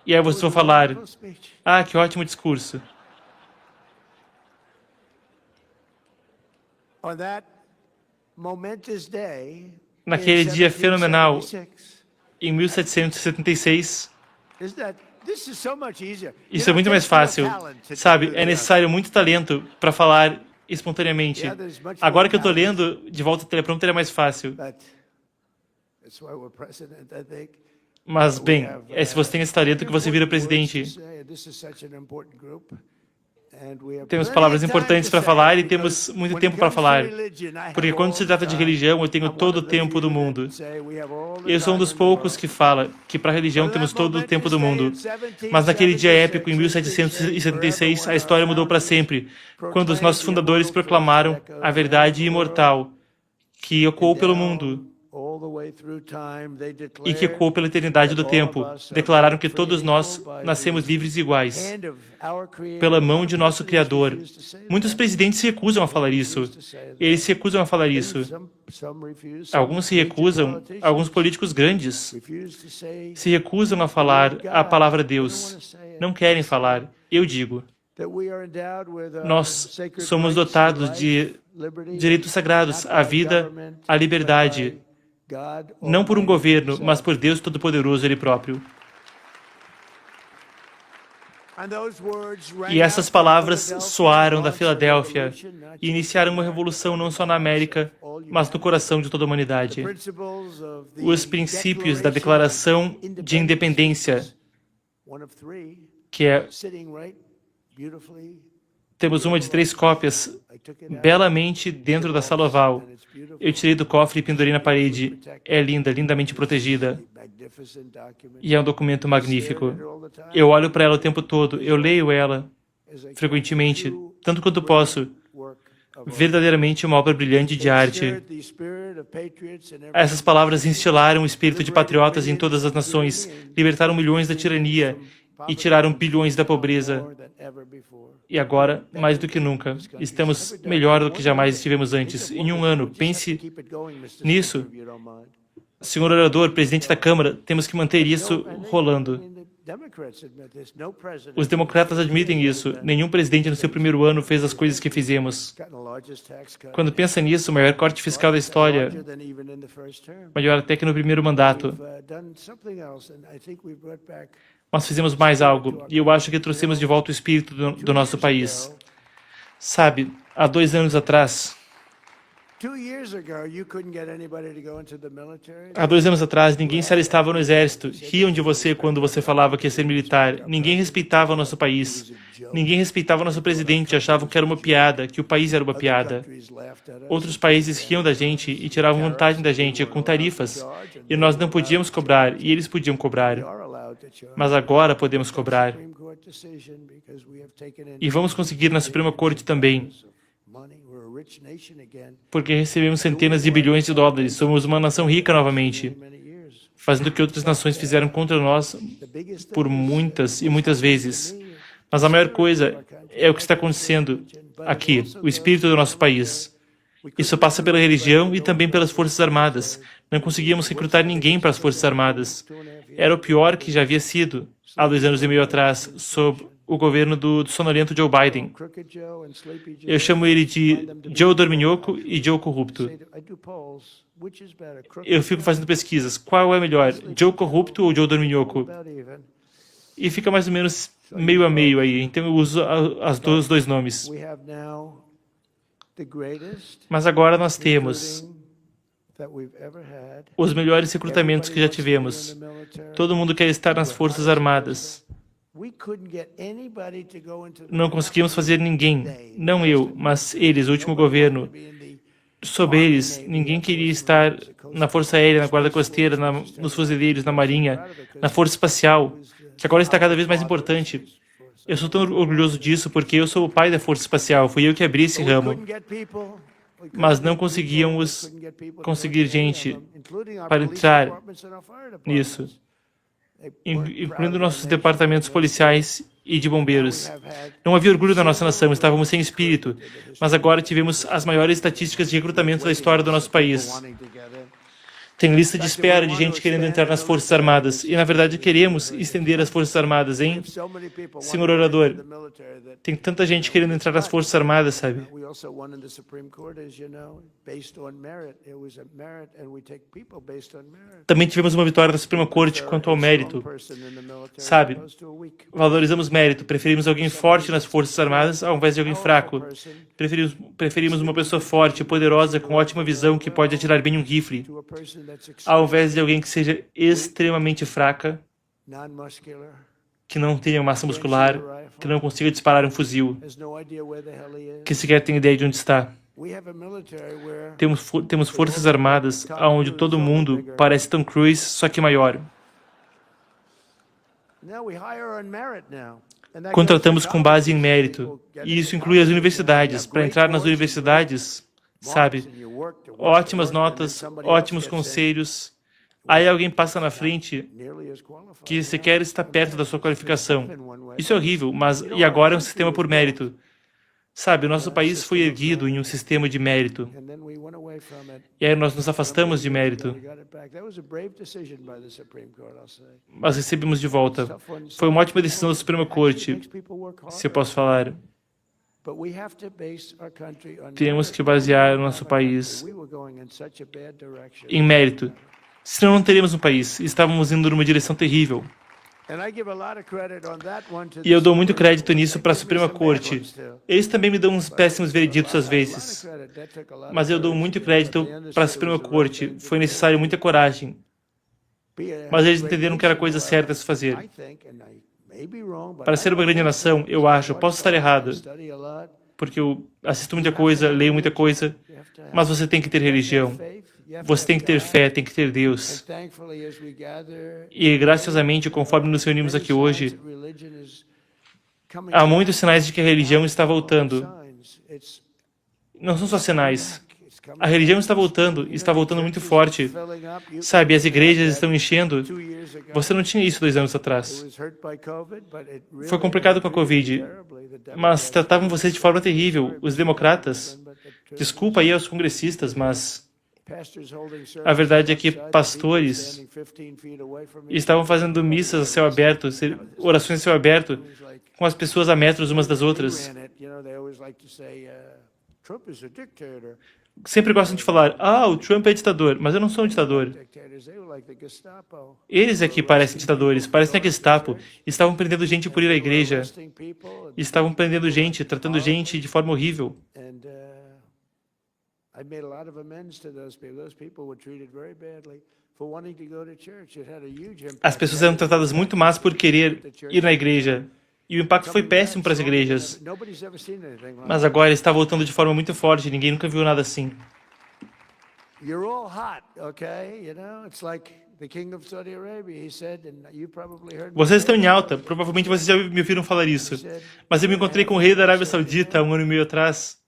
e aí vocês vão falar: ah, que ótimo discurso. Naquele dia fenomenal, em 1776, isso é muito mais fácil. Sabe, é necessário muito talento para falar espontaneamente. Agora que eu estou lendo, de volta ao teleprompter é mais fácil. Mas, bem, é se você tem esse talento que você vira presidente. Temos palavras importantes para falar e temos muito tempo para falar. Porque quando se trata de religião, eu tenho todo o tempo do mundo. Eu sou um dos poucos que fala que para a religião temos todo o tempo do mundo. Mas naquele dia épico, em 1776, a história mudou para sempre, quando os nossos fundadores proclamaram a verdade imortal que ecoou pelo mundo e que ecoou pela eternidade do tempo. Declararam que todos nós nascemos livres e iguais pela mão de nosso Criador. Muitos presidentes se recusam a falar isso. Eles se recusam a falar isso. Alguns se recusam, alguns políticos grandes se recusam a falar a palavra Deus. Não querem falar. Eu digo. Nós somos dotados de direitos sagrados, a vida, a liberdade, não por um governo, mas por Deus Todo-Poderoso, Ele próprio. E essas palavras soaram da Filadélfia e iniciaram uma revolução não só na América, mas no coração de toda a humanidade. Os princípios da Declaração de Independência, que é... Temos uma de 3 cópias, belamente dentro da sala oval. Eu tirei do cofre e pendurei na parede. É linda, lindamente protegida. E é um documento magnífico. Eu olho para ela o tempo todo. Eu leio ela frequentemente, tanto quanto posso. Verdadeiramente uma obra brilhante de arte. Essas palavras instilaram o espírito de patriotas em todas as nações, libertaram milhões da tirania e tiraram bilhões da pobreza. E agora, mais do que nunca, estamos melhor do que jamais estivemos antes. Em um ano, pense nisso. Senhor orador, presidente da Câmara, temos que manter isso rolando. Os democratas admitem isso. Nenhum presidente no seu primeiro ano fez as coisas que fizemos. Quando pensa nisso, o maior corte fiscal da história, maior até que no primeiro mandato. Nós fizemos mais algo, e eu acho que trouxemos de volta o espírito do nosso país. Sabe, há 2 anos atrás, ninguém se alistava no exército. Riam de você quando você falava que ia ser militar. Ninguém respeitava o nosso país. Ninguém respeitava o nosso presidente. Achavam que era uma piada, que o país era uma piada. Outros países riam da gente e tiravam vantagem da gente com tarifas. E nós não podíamos cobrar, e eles podiam cobrar. Mas agora podemos cobrar. E vamos conseguir na Suprema Corte também. Porque recebemos centenas de bilhões de dólares. Somos uma nação rica novamente, fazendo o que outras nações fizeram contra nós por muitas e muitas vezes. Mas a maior coisa é o que está acontecendo aqui, o espírito do nosso país. Isso passa pela religião e também pelas Forças Armadas. Não conseguíamos recrutar ninguém para as Forças Armadas. Era o pior que já havia sido, há 2 anos e meio atrás, sob o governo do sonolento Joe Biden. Eu chamo ele de Joe Dorminhoco e Joe Corrupto. Eu fico fazendo pesquisas. Qual é melhor, Joe Corrupto ou Joe Dorminhoco? E fica mais ou menos meio a meio aí. Então eu uso os 2 nomes. Mas agora nós temos os melhores recrutamentos que já tivemos. Todo mundo quer estar nas Forças Armadas. Não conseguimos fazer ninguém, não eu, mas eles, o último governo. Sob eles, ninguém queria estar na Força Aérea, na Guarda Costeira, nos Fuzileiros, na Marinha, na Força Espacial, que agora está cada vez mais importante. Eu sou tão orgulhoso disso porque eu sou o pai da Força Espacial, fui eu que abri esse ramo. Mas não conseguíamos conseguir gente para entrar nisso, incluindo nossos departamentos policiais e de bombeiros. Não havia orgulho da nossa nação, estávamos sem espírito, mas agora tivemos as maiores estatísticas de recrutamento da história do nosso país. Tem lista de espera de gente querendo entrar nas Forças Armadas. E, na verdade, queremos estender as Forças Armadas, hein? Senhor orador, tem tanta gente querendo entrar nas Forças Armadas, sabe? Também tivemos uma vitória da Suprema Corte quanto ao mérito, sabe? Valorizamos mérito. Preferimos alguém forte nas Forças Armadas ao invés de alguém fraco. Preferimos uma pessoa forte, poderosa, com ótima visão, que pode atirar bem um rifle, ao invés de alguém que seja extremamente fraca, que não tenha massa muscular, que não consiga disparar um fuzil, que sequer tem ideia de onde está. Temos forças armadas onde todo mundo parece Tom Cruise, só que maior. Contratamos com base em mérito, e isso inclui as universidades. Para entrar nas universidades, sabe, ótimas notas, ótimos conselhos. Aí alguém passa na frente que sequer está perto da sua qualificação. Isso é horrível, mas e agora é um sistema por mérito. Sabe, o nosso país foi erguido em um sistema de mérito. E aí nós nos afastamos de mérito. Mas recebemos de volta. Foi uma ótima decisão da Suprema Corte, se eu posso falar. Temos que basear o nosso país em mérito. Senão não teríamos um país. Estávamos indo numa direção terrível. E eu dou muito crédito nisso para a Suprema Corte. Eles também me dão uns péssimos vereditos às vezes. Mas eu dou muito crédito para a Suprema Corte. Foi necessário muita coragem. Mas eles entenderam que era a coisa certa a se fazer. Para ser uma grande nação, eu acho, posso estar errado, porque eu assisto muita coisa, leio muita coisa, mas você tem que ter religião. Você tem que ter fé, tem que ter Deus. E graciosamente, conforme nos reunimos aqui hoje, há muitos sinais de que a religião está voltando. Não são só sinais. A religião está voltando muito forte. Sabe, as igrejas estão enchendo. Você não tinha isso 2 anos atrás. Foi complicado com a Covid, mas tratavam vocês de forma terrível. Os democratas, desculpa aí aos congressistas, mas a verdade é que pastores estavam fazendo missas a céu aberto, orações a céu aberto, com as pessoas a metros umas das outras. Sempre gostam de falar, o Trump é ditador, mas eu não sou um ditador. Eles aqui parecem ditadores, parecem a Gestapo. Estavam prendendo gente por ir à igreja. Estavam prendendo gente, tratando gente de forma horrível. As pessoas eram tratadas muito más por querer ir na igreja. E o impacto foi péssimo para as igrejas. Mas agora está voltando de forma muito forte. Ninguém nunca viu nada assim. Vocês estão em alta. Provavelmente vocês já me ouviram falar isso. Mas eu me encontrei com o rei da Arábia Saudita há 1 ano e meio atrás.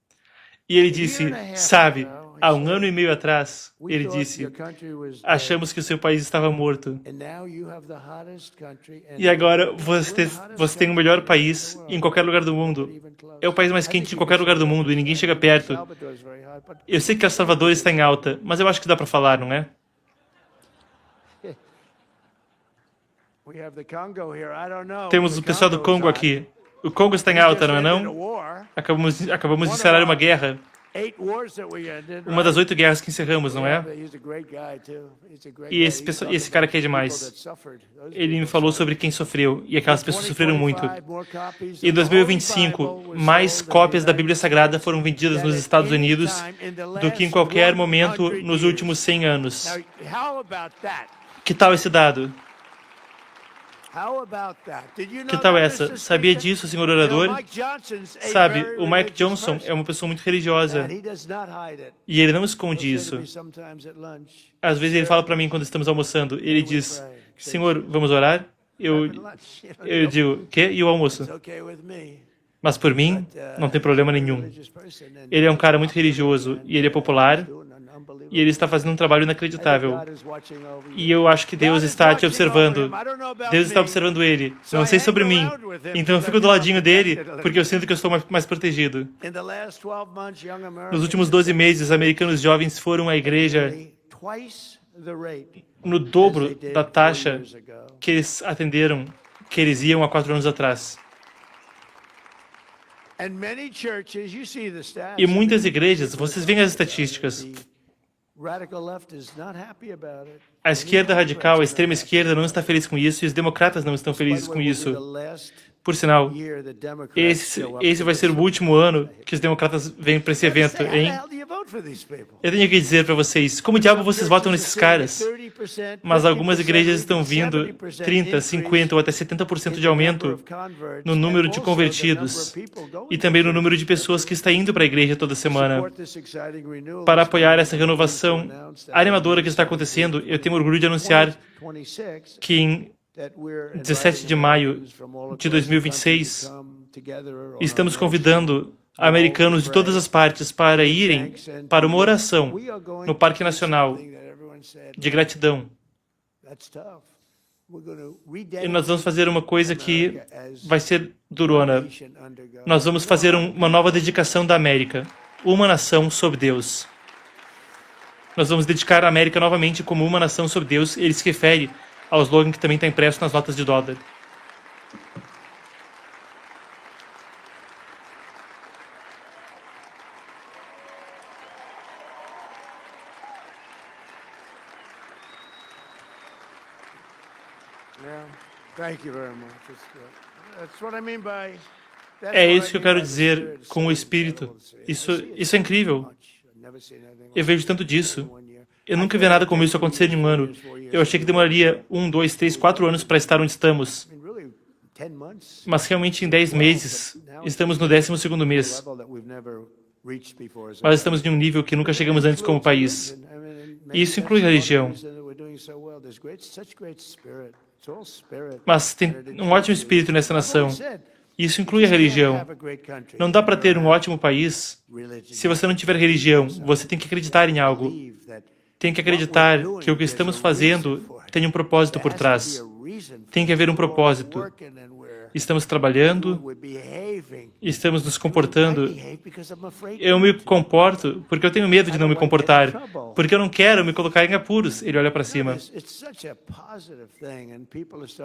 E ele disse, sabe, há 1 ano e meio atrás, ele disse, achamos que o seu país estava morto. E agora você tem o melhor país em qualquer lugar do mundo. É o país mais quente de qualquer lugar do mundo e ninguém chega perto. Eu sei que El Salvador está em alta, mas eu acho que dá para falar, não é? Temos o pessoal do Congo aqui. O Congo está em alta, não é não? Acabamos de encerrar uma guerra. Uma das 8 guerras que encerramos, não é? E esse cara aqui é demais. Ele me falou sobre quem sofreu, e aquelas pessoas sofreram muito. Em 2025, mais cópias da Bíblia Sagrada foram vendidas nos Estados Unidos do que em qualquer momento nos últimos 100 anos. Que tal esse dado? Que tal essa? Sabia disso, senhor orador? Sabe, o Mike Johnson é uma pessoa muito religiosa. E ele não esconde isso. Às vezes ele fala para mim quando estamos almoçando. Ele diz, senhor, vamos orar? Eu digo, quê? E o almoço? Mas por mim, não tem problema nenhum. Ele é um cara muito religioso e ele é popular. E ele está fazendo um trabalho inacreditável. E eu acho que Deus está te observando. Deus está observando ele. Não sei sobre mim. Então eu fico do ladinho dele, porque eu sinto que eu estou mais protegido. Nos últimos 12 meses, americanos jovens foram à igreja no dobro da taxa que eles atenderam, que eles iam há 4 anos atrás. E muitas igrejas, vocês veem as estatísticas, a esquerda radical, a extrema esquerda não está feliz com isso e os democratas não estão felizes com isso. Por sinal, esse vai ser o último ano que os democratas vêm para esse evento, hein? Eu tenho que dizer para vocês, como diabo vocês votam nesses caras? Mas algumas igrejas estão vindo 30, 50 ou até 70% de aumento no número de convertidos e também no número de pessoas que está indo para a igreja toda semana. Para apoiar essa renovação animadora que está acontecendo, eu tenho orgulho de anunciar que em 17 de maio de 2026, estamos convidando americanos de todas as partes para irem para uma oração no Parque Nacional de gratidão. E nós vamos fazer uma coisa que vai ser durona. Nós vamos fazer uma nova dedicação da América, uma nação sob Deus. Nós vamos dedicar a América novamente como uma nação sob Deus. Ele se refere ao slogan que também está impresso nas notas de dólar. É isso que eu quero dizer com o Espírito. Isso é incrível. Eu vejo tanto disso. Eu nunca vi nada como isso acontecer em um ano. Eu achei que demoraria 1, 2, 3, 4 anos para estar onde estamos. Mas realmente em 10 meses, estamos no 12º mês. Mas estamos em um nível que nunca chegamos antes como país. E isso inclui religião. Mas tem um ótimo espírito nessa nação. Isso inclui a religião. Não dá para ter um ótimo país se você não tiver religião. Você tem que acreditar em algo. Tem que acreditar que o que estamos fazendo tem um propósito por trás. Tem que haver um propósito. Estamos trabalhando, estamos nos comportando. Eu me comporto porque eu tenho medo de não me comportar, porque eu não quero me colocar em apuros. Ele olha para cima.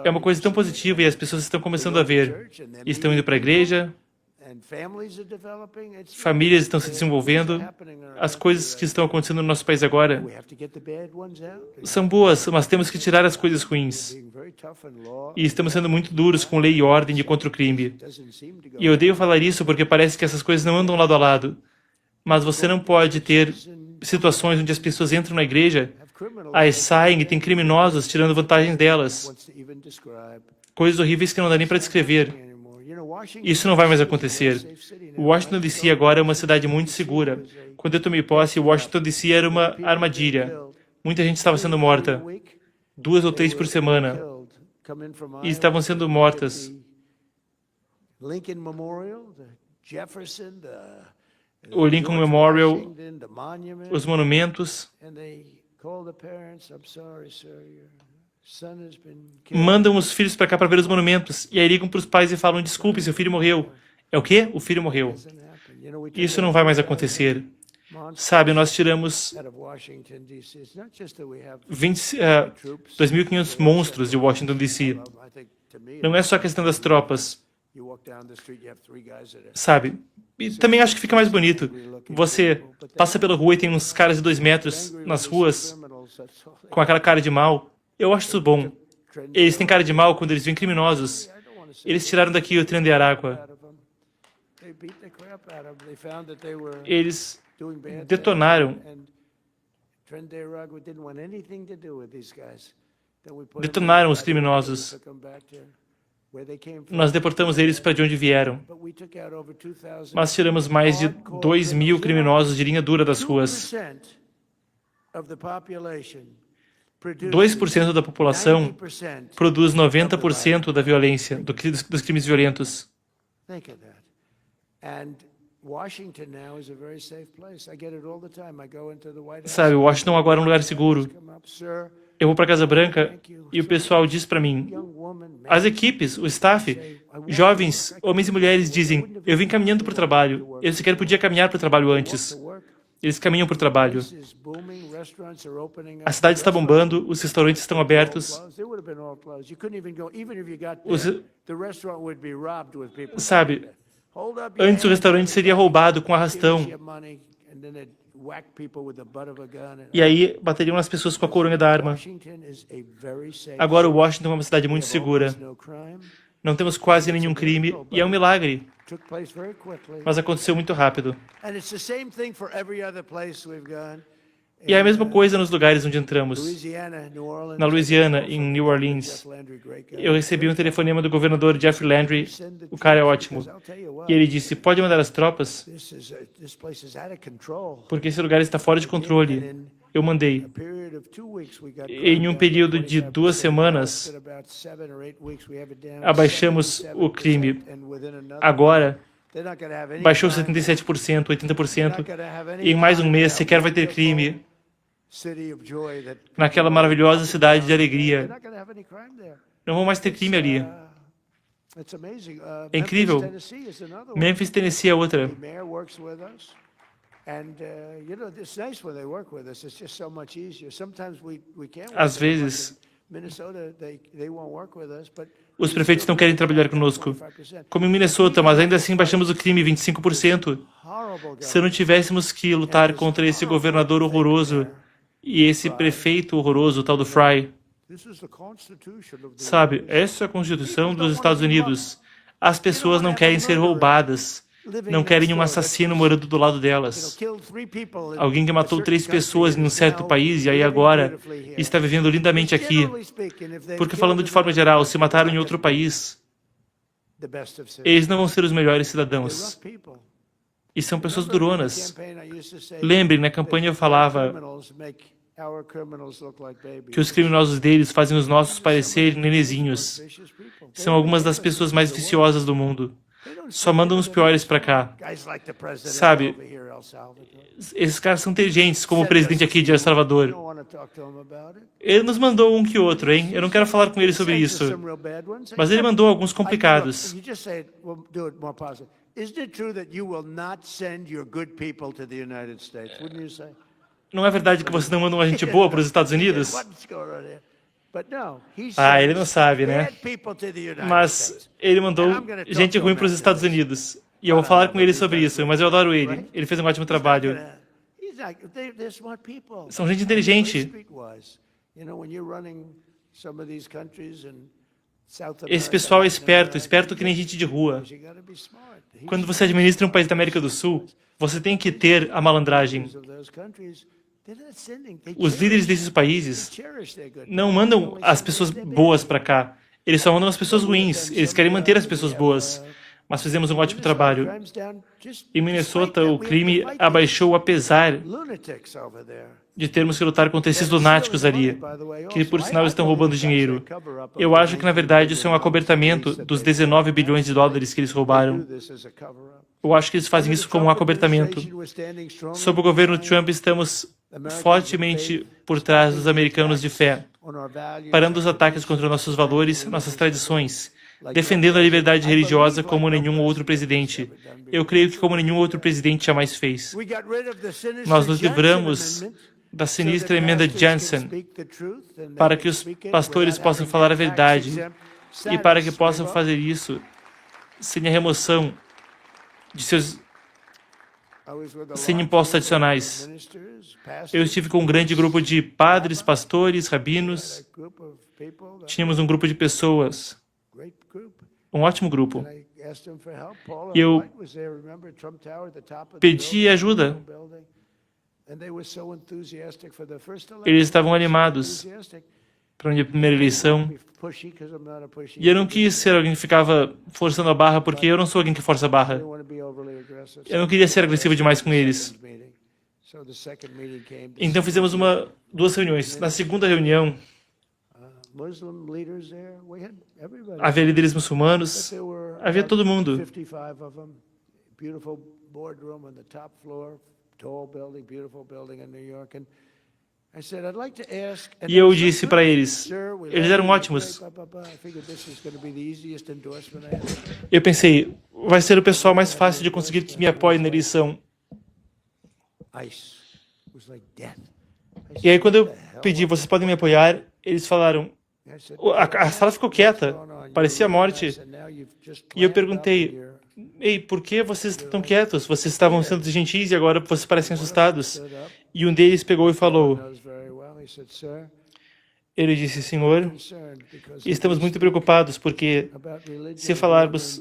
É uma coisa tão positiva e as pessoas estão começando a ver. Estão indo para a igreja, famílias estão se desenvolvendo. As coisas que estão acontecendo no nosso país agora são boas, mas temos que tirar as coisas ruins. E estamos sendo muito duros com lei e ordem e contra o crime. E eu odeio falar isso porque parece que essas coisas não andam lado a lado. Mas você não pode ter situações onde as pessoas entram na igreja, aí saem e tem criminosos tirando vantagens delas. Coisas horríveis que não dá nem para descrever. Isso não vai mais acontecer. Washington DC agora é uma cidade muito segura. Quando eu tomei posse, Washington DC era uma armadilha. Muita gente estava sendo morta. 2 ou 3 por semana. E estavam sendo mortas. O Lincoln Memorial, os monumentos. Mandam os filhos para cá para ver os monumentos. E aí ligam para os pais e falam, desculpe, seu filho morreu. É o quê? O filho morreu. Isso não vai mais acontecer. Sabe, nós tiramos 2.500 monstros de Washington, D.C. Não é só a questão das tropas. Sabe? E também acho que fica mais bonito. Você passa pela rua e tem uns caras de 2 metros nas ruas com aquela cara de mal. Eu acho isso bom. Eles têm cara de mal quando eles veem criminosos. Eles tiraram daqui o trem de Aragua. Eles detonaram. Detonaram os criminosos. Nós deportamos eles para de onde vieram. Mas tiramos mais de 2.000 criminosos de linha dura das ruas. 2% da população produz 90% da violência, dos crimes violentos. Sabe, Washington agora é um lugar seguro. Eu vou para a Casa Branca e o pessoal diz para mim, as equipes, o staff, jovens, homens e mulheres dizem, eu vim caminhando para o trabalho, eu sequer podia caminhar para o trabalho antes. Eles caminham para o trabalho. A cidade está bombando, os restaurantes estão abertos. Sabe, antes o restaurante seria roubado com arrastão. E aí bateriam nas pessoas com a coronha da arma. Agora Washington é uma cidade muito segura. Não temos quase nenhum crime e é um milagre. Mas aconteceu muito rápido. E é a mesma coisa nos lugares onde entramos. Na Louisiana, em New Orleans, eu recebi um telefonema do governador Jeff Landry. O cara é ótimo. E ele disse, pode mandar as tropas? Porque esse lugar está fora de controle. Eu mandei. Em um período de 2 semanas, abaixamos o crime. Agora, baixou 77%, 80%. E em mais um mês, sequer vai ter crime naquela maravilhosa cidade de alegria. Não vão mais ter crime ali. É incrível. Memphis, Tennessee é outra. Às vezes, os prefeitos não querem trabalhar conosco. Como em Minnesota, mas ainda assim baixamos o crime 25%. Se não tivéssemos que lutar contra esse governador horroroso e esse prefeito horroroso, o tal do Fry. Sabe, essa é a Constituição dos Estados Unidos. As pessoas não querem ser roubadas. Não querem um assassino morando do lado delas. Alguém que matou 3 pessoas em um certo país e aí agora está vivendo lindamente aqui. Porque falando de forma geral, se mataram em outro país, eles não vão ser os melhores cidadãos. E são pessoas duronas. Lembrem, na campanha eu falava que os criminosos deles fazem os nossos parecerem nenezinhos. São algumas das pessoas mais viciosas do mundo. Só mandam os piores pra cá. Sabe, esses caras são inteligentes, como o presidente aqui de El Salvador. Ele nos mandou um que outro, hein? Eu não quero falar com ele sobre isso. Mas ele mandou alguns complicados. Não é verdade que você não manda uma gente boa para os Estados Unidos? Ah, ele não sabe, né? Mas ele mandou gente ruim para os Estados Unidos. E eu vou falar com ele sobre isso, mas eu adoro ele. Ele fez um ótimo trabalho. São gente inteligente. Esse pessoal é esperto, esperto que nem gente de rua. Quando você administra um país da América do Sul, você tem que ter a malandragem. Os líderes desses países não mandam as pessoas boas para cá. Eles só mandam as pessoas ruins. Eles querem manter as pessoas boas. Mas fizemos um ótimo trabalho. Em Minnesota, o crime abaixou apesar de termos que lutar contra esses lunáticos ali, que por sinal estão roubando dinheiro. Eu acho que, na verdade, isso é um acobertamento dos 19 bilhões de dólares que eles roubaram. Eu acho que eles fazem isso como um acobertamento. Sob o governo Trump, estamos fortemente por trás dos americanos de fé, parando os ataques contra nossos valores, nossas tradições, defendendo a liberdade religiosa como nenhum outro presidente. Eu creio que como nenhum outro presidente jamais fez. Nós nos livramos da sinistra emenda Johnson para que os pastores possam falar a verdade e para que possam fazer isso sem a remoção de seus sem impostos adicionais. Eu estive com um grande grupo de padres, pastores, rabinos. Tínhamos um grupo de pessoas, um ótimo grupo. E eu pedi ajuda. Eles estavam animados para a minha primeira eleição. E eu não quis ser alguém que ficava forçando a barra, porque eu não sou alguém que força a barra. Eu não queria ser agressivo demais com eles. Então fizemos 2 reuniões. Na segunda reunião, havia líderes muçulmanos, havia todo mundo. E eu disse para eles eram ótimos. Eu pensei, vai ser o pessoal mais fácil de conseguir que me apoie na eleição. E aí, quando eu pedi, vocês podem me apoiar, eles falaram, a sala ficou quieta, parecia morte. E eu perguntei, ei, por que vocês estão quietos? Vocês estavam sendo gentis e agora vocês parecem assustados. E um deles pegou e falou, ele disse, senhor, estamos muito preocupados porque se falarmos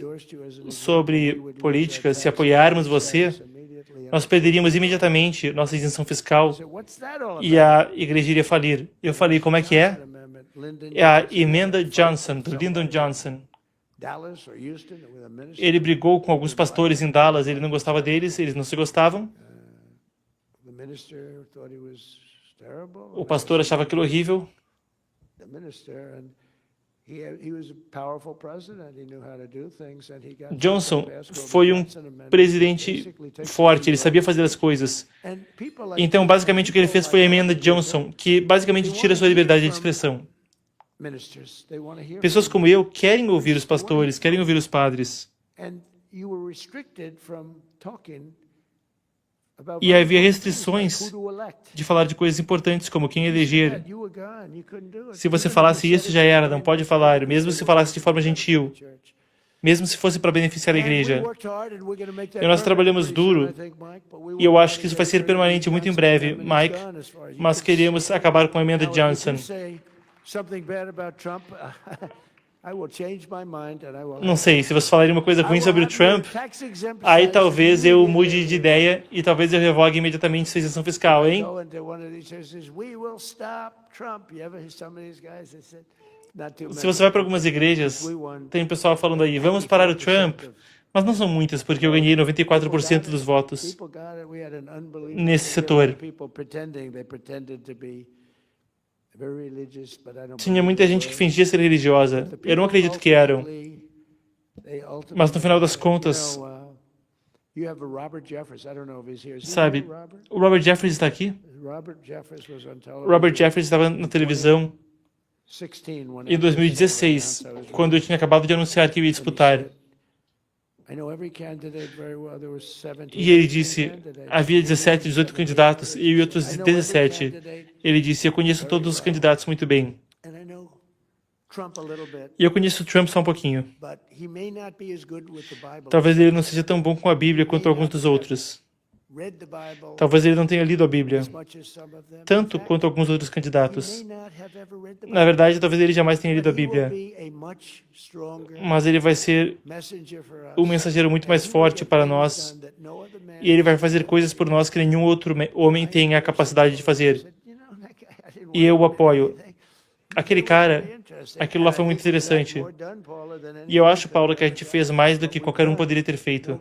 sobre política, se apoiarmos você, nós perderíamos imediatamente nossa isenção fiscal e a igreja iria falir. Eu falei, como é que é? É a emenda Johnson, do Lyndon Johnson. Ele brigou com alguns pastores em Dallas, ele não gostava deles, eles não se gostavam. O pastor achava aquilo horrível. Johnson foi um presidente forte, ele sabia fazer as coisas. Então, basicamente, o que ele fez foi a emenda Johnson, que basicamente tira a sua liberdade de expressão. Pessoas como eu querem ouvir os pastores, querem ouvir os padres. E havia restrições de falar de coisas importantes, como quem eleger. Se você falasse isso, já era, não pode falar, mesmo se falasse de forma gentil, mesmo se fosse para beneficiar a igreja. E nós trabalhamos duro, e eu acho que isso vai ser permanente muito em breve, Mike, mas queremos acabar com a emenda Johnson. Não sei, se você falar uma coisa ruim sobre o Trump, aí talvez eu mude de ideia e talvez eu revogue imediatamente sua isenção fiscal, hein? Se você vai para algumas igrejas, tem pessoal falando aí, vamos parar o Trump, mas não são muitas, porque eu ganhei 94% dos votos nesse setor. Tinha muita gente que fingia ser religiosa. Eu não acredito que eram. Mas no final das contas, sabe, o Robert Jeffress está aqui? Robert Jeffress estava na televisão em 2016, quando eu tinha acabado de anunciar que eu ia disputar. E ele disse, havia 17, 18 candidatos e outros 17. Ele disse, eu conheço todos os candidatos muito bem. E eu conheço o Trump só um pouquinho. Talvez ele não seja tão bom com a Bíblia quanto alguns dos outros. Talvez ele não tenha lido a Bíblia, tanto quanto alguns outros candidatos. Na verdade, talvez ele jamais tenha lido a Bíblia. Mas ele vai ser um mensageiro muito mais forte para nós. E ele vai fazer coisas por nós que nenhum outro homem tem a capacidade de fazer. E eu o apoio. Aquele cara, aquilo lá foi muito interessante. E eu acho, Paulo, que a gente fez mais do que qualquer um poderia ter feito.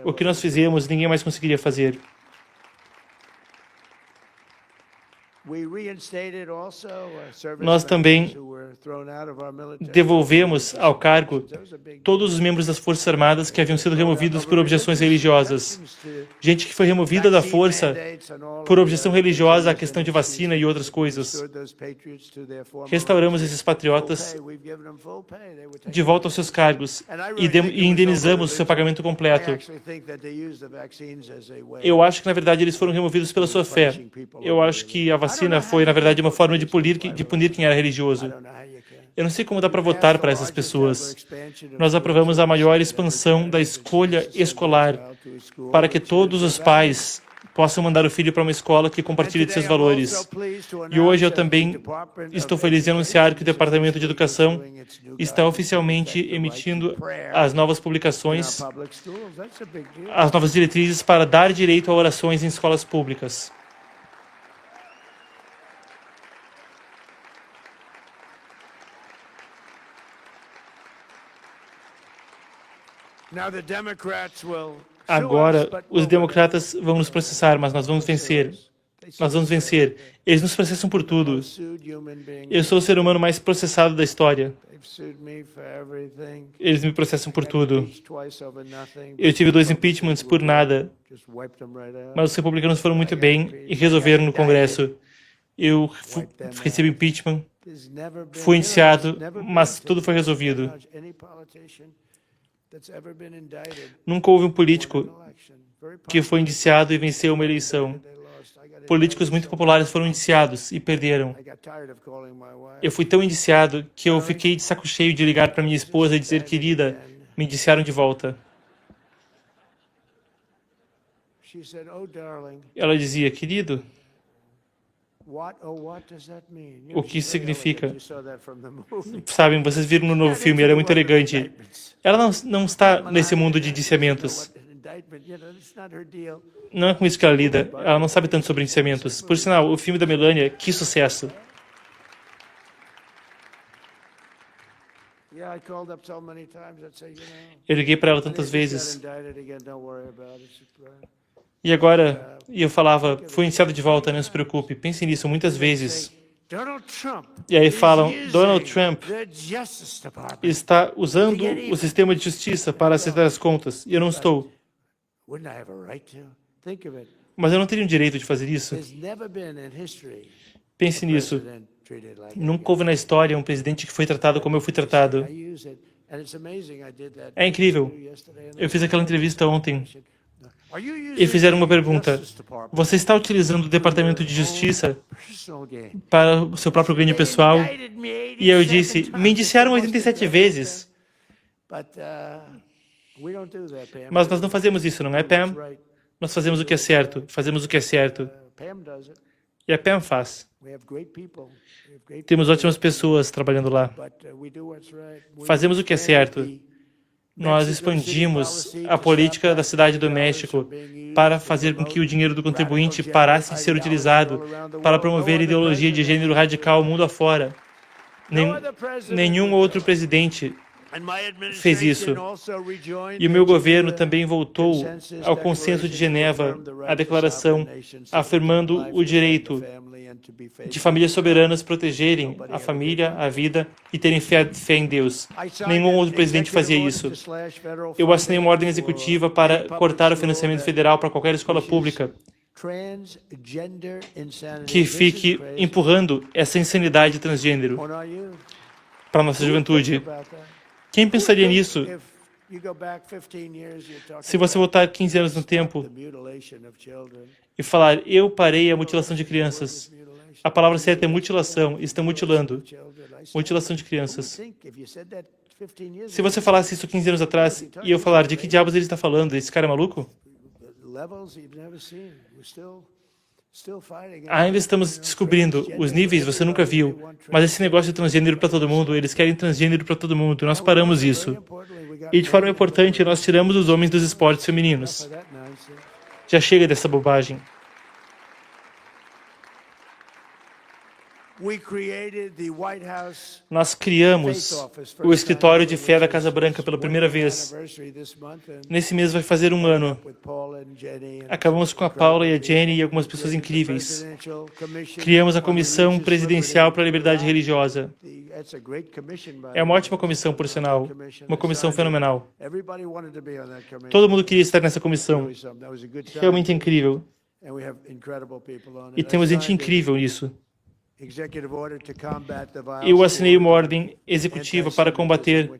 O que nós fizemos, ninguém mais conseguiria fazer. Nós também devolvemos ao cargo todos os membros das Forças Armadas que haviam sido removidos por objeções religiosas. Gente que foi removida da força por objeção religiosa à questão de vacina e outras coisas. Restauramos esses patriotas de volta aos seus cargos e indenizamos o seu pagamento completo. Eu acho que, na verdade, eles foram removidos pela sua fé. Eu acho que a vacina foi, na verdade, uma forma de punir quem era religioso. Eu não sei como dá para votar para essas pessoas. Nós aprovamos a maior expansão da escolha escolar para que todos os pais possam mandar o filho para uma escola que compartilhe de seus valores. E hoje eu também estou feliz em anunciar que o Departamento de Educação está oficialmente emitindo as novas publicações, as novas diretrizes para dar direito a orações em escolas públicas. Agora, os democratas vão nos processar, mas nós vamos vencer. Nós vamos vencer. Eles nos processam por tudo. Eu sou o ser humano mais processado da história. Eles me processam por tudo. Eu tive 2 impeachments por nada. Mas os republicanos foram muito bem e resolveram no Congresso. Eu recebi impeachment, fui indiciado, mas tudo foi resolvido. Nunca houve um político que foi indiciado e venceu uma eleição. Políticos muito populares foram indiciados e perderam. Eu fui tão indiciado que eu fiquei de saco cheio de ligar para minha esposa e dizer, querida, me indiciaram de volta. Ela dizia, querido, o que isso significa? Sabem, vocês viram no novo filme, ela é muito elegante. Ela não está nesse mundo de indiciamentos. Não é com isso que ela lida. Ela não sabe tanto sobre indiciamentos. Por sinal, o filme da Melania, que sucesso. Eu liguei para ela tantas vezes. E agora, eu falava, foi indiciado de volta, não se preocupe. Pense nisso muitas vezes. E aí falam, Donald Trump está usando o sistema de justiça para acertar as contas. E eu não estou. Mas eu não teria o direito de fazer isso. Pense nisso. Nunca houve na história um presidente que foi tratado como eu fui tratado. É incrível. Eu fiz aquela entrevista ontem. E fizeram uma pergunta. Você está utilizando o Departamento de Justiça para o seu próprio ganho pessoal? E eu disse, me indiciaram 87 vezes. Mas nós não fazemos isso, não é, Pam? Nós fazemos o que é certo. Fazemos o que é certo. E a Pam faz. Temos ótimas pessoas trabalhando lá. Fazemos o que é certo. Nós expandimos a política da cidade do México para fazer com que o dinheiro do contribuinte parasse de ser utilizado para promover ideologia de gênero radical mundo afora. Nenhum outro presidente fez isso. E o meu governo também voltou ao Consenso de Geneva, a declaração afirmando o direito de famílias soberanas protegerem a família, a vida e terem fé em Deus. Nenhum outro presidente fazia isso. Eu assinei uma ordem executiva para cortar o financiamento federal para qualquer escola pública que fique empurrando essa insanidade transgênero para a nossa juventude. Quem pensaria nisso? Se você voltar 15 anos no tempo e falar, eu parei a mutilação de crianças. A palavra certa é mutilação. Estão mutilando. Mutilação de crianças. Se você falasse isso 15 anos atrás e eu falar, de que diabos ele está falando? Esse cara é maluco? Ainda estamos descobrindo os níveis, você nunca viu. Mas esse negócio de transgênero para todo mundo, eles querem transgênero para todo mundo. Nós paramos isso. E de forma importante, nós tiramos os homens dos esportes femininos. Já chega dessa bobagem. Nós criamos o escritório de fé da Casa Branca pela primeira vez. Nesse mês vai fazer um ano. Acabamos com a Paula e a Jenny e algumas pessoas incríveis. Criamos a Comissão Presidencial para a Liberdade Religiosa. É uma ótima comissão, por sinal. Uma comissão fenomenal. Todo mundo queria estar nessa comissão. Realmente incrível. E temos gente incrível nisso. Eu assinei uma ordem executiva para combater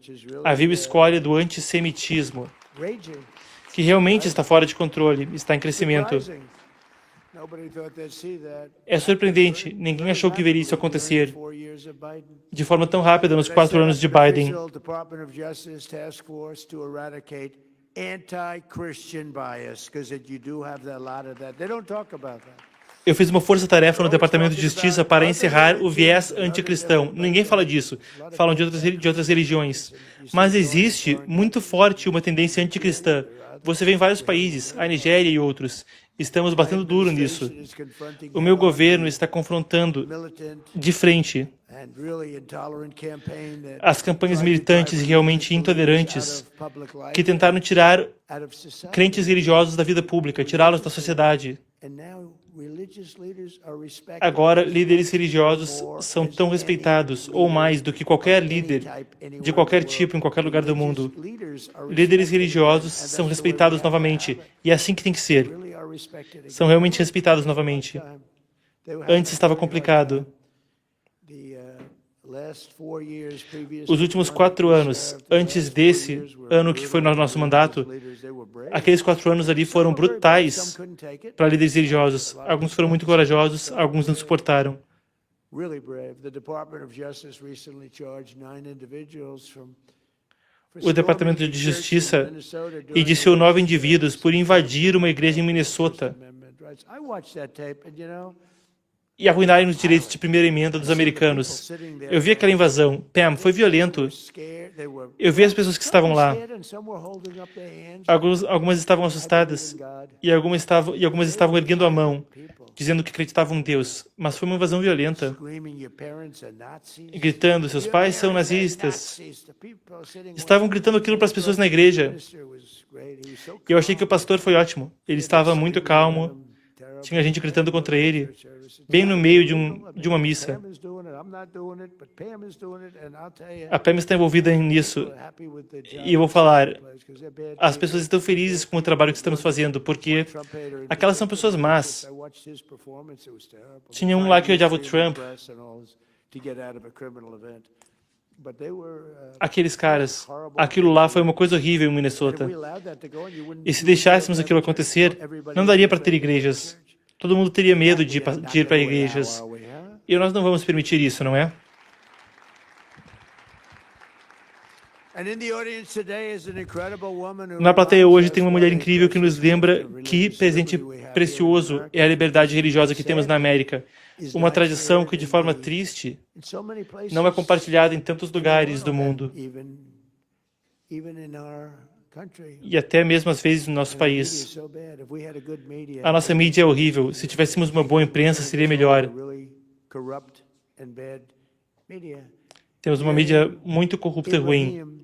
a vil escória do antissemitismo, que realmente está fora de controle, está em crescimento. É surpreendente, ninguém achou que veria isso acontecer de forma tão rápida nos 4 anos de Biden. Eu fiz uma força-tarefa no Departamento de Justiça para encerrar o viés anticristão. Ninguém fala disso. Falam de outras religiões. Mas existe muito forte uma tendência anticristã. Você vê em vários países, a Nigéria e outros. Estamos batendo duro nisso. O meu governo está confrontando de frente as campanhas militantes e realmente intolerantes que tentaram tirar crentes religiosos da vida pública, tirá-los da sociedade. Agora, líderes religiosos são tão respeitados, ou mais, do que qualquer líder de qualquer tipo em qualquer lugar do mundo. Líderes religiosos são respeitados novamente, e é assim que tem que ser. São realmente respeitados novamente. Antes estava complicado. Os últimos 4 anos, antes desse ano que foi no nosso mandato, aqueles 4 anos ali foram brutais para líderes religiosos. Alguns foram muito corajosos, alguns não suportaram. O Departamento de Justiça indiciou 9 indivíduos por invadir uma igreja em Minnesota e arruinarem os direitos de primeira emenda dos americanos. Eu vi aquela invasão. Pam, foi violento. Eu vi as pessoas que estavam lá. Algumas estavam assustadas e algumas estavam erguendo a mão, dizendo que acreditavam em Deus. Mas foi uma invasão violenta. E gritando, seus pais são nazistas. Estavam gritando aquilo para as pessoas na igreja. E eu achei que o pastor foi ótimo. Ele estava muito calmo. Tinha gente gritando contra ele, bem no meio de uma missa. A Pam está envolvida nisso. E eu vou falar, as pessoas estão felizes com o trabalho que estamos fazendo, porque aquelas são pessoas más. Tinha um lá que odiava o Trump. Aqueles caras, aquilo lá foi uma coisa horrível em Minnesota. E se deixássemos aquilo acontecer, não daria para ter igrejas. Todo mundo teria medo de ir para igrejas. E nós não vamos permitir isso, não é? Na plateia hoje tem uma mulher incrível que nos lembra que presente precioso é a liberdade religiosa que temos na América. Uma tradição que, de forma triste, não é compartilhada em tantos lugares do mundo. E até mesmo às vezes no nosso país. A nossa mídia é horrível. Se tivéssemos uma boa imprensa, seria melhor. Temos uma mídia muito corrupta e ruim.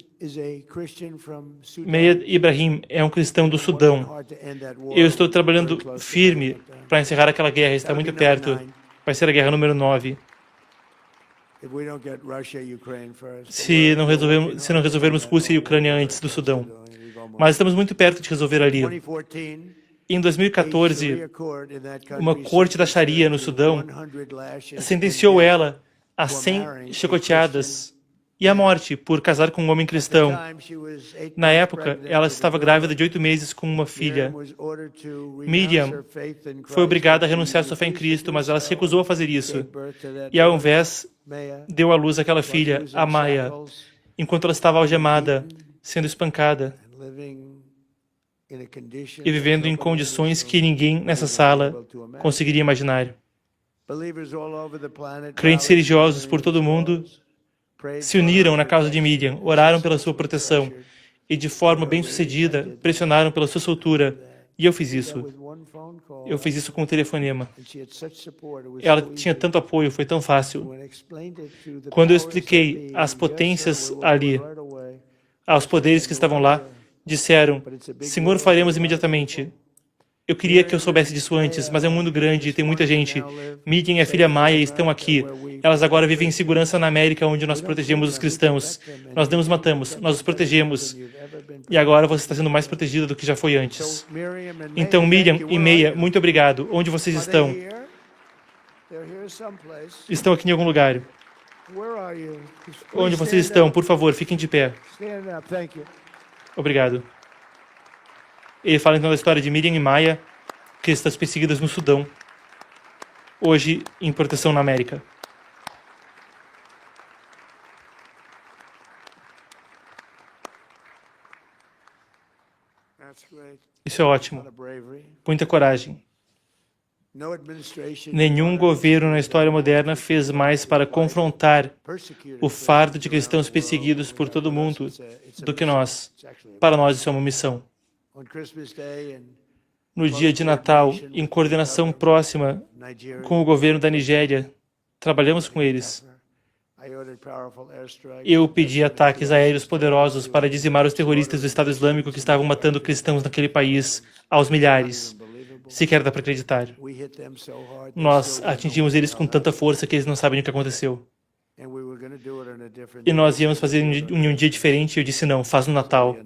Meir Ibrahim é um cristão do Sudão. Eu estou trabalhando firme para encerrar aquela guerra. Está muito perto. Vai ser a guerra número 9. Se não resolvermos Rússia e Ucrânia antes do Sudão. Mas estamos muito perto de resolver ali. Em 2014, uma corte da Sharia no Sudão sentenciou ela a 100 chicoteadas e à morte por casar com um homem cristão. Na época, ela estava grávida de 8 meses com uma filha. Miriam foi obrigada a renunciar à sua fé em Cristo, mas ela se recusou a fazer isso. E ao invés, deu à luz aquela filha, a Maya, enquanto ela estava algemada, sendo espancada e vivendo em condições que ninguém nessa sala conseguiria imaginar. Crentes religiosos por todo o mundo se uniram na causa de Miriam, oraram pela sua proteção e, de forma bem-sucedida, pressionaram pela sua soltura. E eu fiz isso. Eu fiz isso com um telefonema. Ela tinha tanto apoio, foi tão fácil. Quando eu expliquei às potências ali, aos poderes que estavam lá, disseram, Senhor, faremos imediatamente. Eu queria que eu soubesse disso antes, mas é um mundo grande e tem muita gente. Miriam e a filha Maya estão aqui. Elas agora vivem em segurança na América, onde nós protegemos os cristãos. Nós não os matamos, nós os protegemos. E agora você está sendo mais protegida do que já foi antes. Então, Miriam e Meia, muito obrigado. Onde vocês estão? Estão aqui em algum lugar. Onde vocês estão? Por favor, fiquem de pé. Obrigado. Ele fala então da história de Miriam e Maya, cristãs perseguidas no Sudão, hoje em proteção na América. Isso é ótimo. Muita coragem. Nenhum governo na história moderna fez mais para confrontar o fardo de cristãos perseguidos por todo o mundo do que nós. Para nós, isso é uma missão. No dia de Natal, em coordenação próxima com o governo da Nigéria, trabalhamos com eles. Eu pedi ataques aéreos poderosos para dizimar os terroristas do Estado Islâmico que estavam matando cristãos naquele país aos milhares. Sequer dá para acreditar. Nós atingimos eles com tanta força que eles não sabem o que aconteceu. E nós íamos fazer em um dia diferente. Eu disse, não, faz no Natal,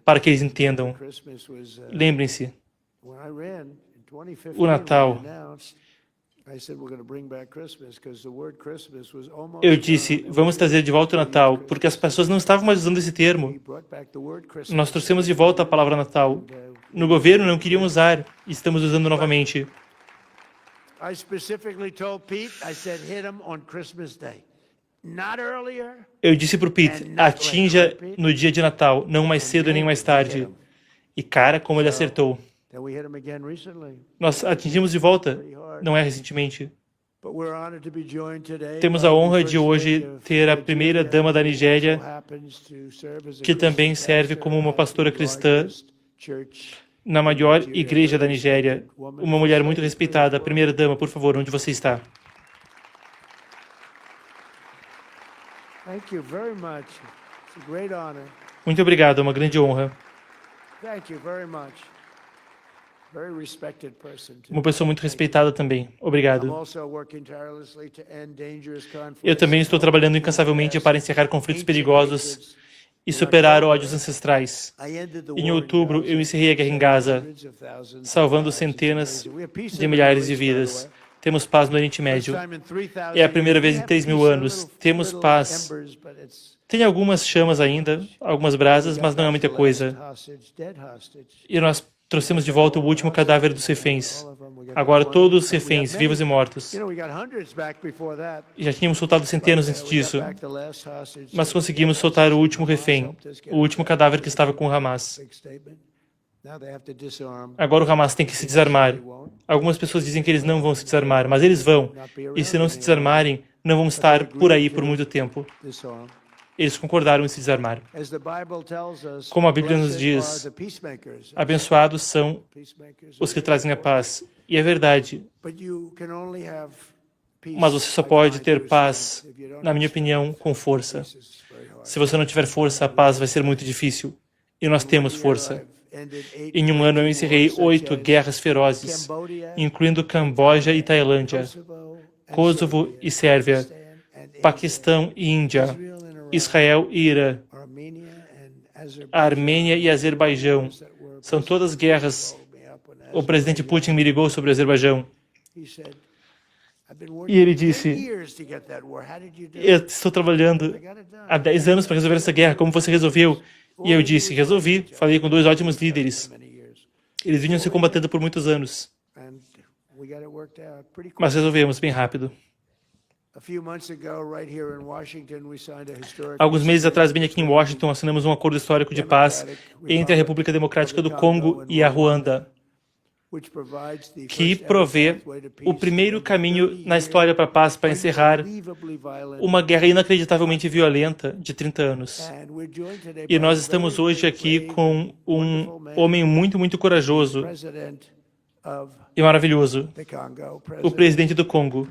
para que eles entendam. Lembrem-se, o Natal, Eu disse, vamos trazer de volta o Natal, porque as pessoas não estavam mais usando esse termo. Nós trouxemos de volta a palavra Natal. No governo não queriam usar, e estamos usando novamente. Eu disse para o Pete, atinja no dia de Natal, não mais cedo nem mais tarde. E cara, como ele acertou. Nós atingimos de volta, não é recentemente. Temos a honra de hoje ter a primeira dama da Nigéria, que também serve como uma pastora cristã na maior igreja da Nigéria. Uma mulher muito respeitada. Primeira dama, por favor, onde você está? Muito obrigado, é uma grande honra. Uma pessoa muito respeitada também. Obrigado. Eu também estou trabalhando incansavelmente para encerrar conflitos perigosos e superar ódios ancestrais. Em outubro, eu encerrei a guerra em Gaza, salvando centenas de milhares de vidas. Temos paz no Oriente Médio. É a primeira vez em 3.000 anos. Temos paz. Tem algumas chamas ainda, algumas brasas, mas não é muita coisa. E nós trouxemos de volta o último cadáver dos reféns. Agora todos os reféns, vivos e mortos. E já tínhamos soltado centenas antes disso. Mas conseguimos soltar o último refém, o último cadáver que estava com o Hamas. Agora o Hamas tem que se desarmar. Algumas pessoas dizem que eles não vão se desarmar, mas eles vão. E se não se desarmarem, não vão estar por aí por muito tempo. Eles concordaram em se desarmar. Como a Bíblia nos diz, abençoados são os que trazem a paz. E é verdade. Mas você só pode ter paz, na minha opinião, com força. Se você não tiver força, a paz vai ser muito difícil. E nós temos força. Em um ano eu encerrei 8 guerras ferozes, incluindo Camboja e Tailândia, Kosovo e Sérvia, Paquistão e Índia, Israel e Irã, a Armênia e Azerbaijão. São todas guerras. O presidente Putin me ligou sobre o Azerbaijão. E ele disse, eu estou trabalhando há 10 anos para resolver essa guerra. Como você resolveu? E eu disse, resolvi. Falei com 2 ótimos líderes. Eles vinham se combatendo por muitos anos. Mas resolvemos bem rápido. Alguns meses atrás, bem aqui em Washington, assinamos um acordo histórico de paz entre a República Democrática do Congo e a Ruanda, que provê o primeiro caminho na história para a paz, para encerrar uma guerra inacreditavelmente violenta de 30 anos. E nós estamos hoje aqui com um homem muito, muito corajoso e maravilhoso, o presidente do Congo.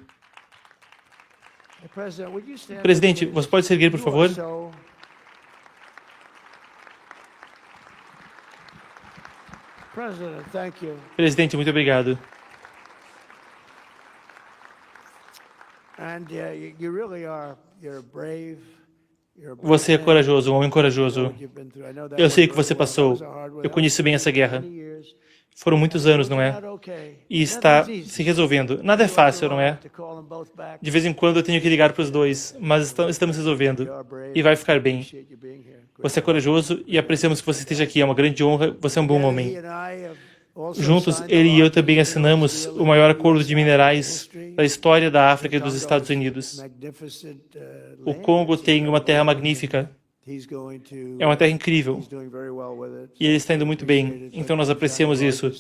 Presidente, você pode se erguer, por favor? Presidente, muito obrigado. Você é corajoso, um homem corajoso. Eu sei o que você passou. Eu conheço bem essa guerra. Foram muitos anos, não é? E está se resolvendo. Nada é fácil, não é? De vez em quando eu tenho que ligar para os dois, mas estamos resolvendo. E vai ficar bem. Você é corajoso e apreciamos que você esteja aqui. É uma grande honra. Você é um bom homem. Juntos, ele e eu também assinamos o maior acordo de minerais da história da África e dos Estados Unidos. O Congo tem uma terra magnífica. É uma terra incrível. E ele está indo muito bem. Então nós apreciamos isso.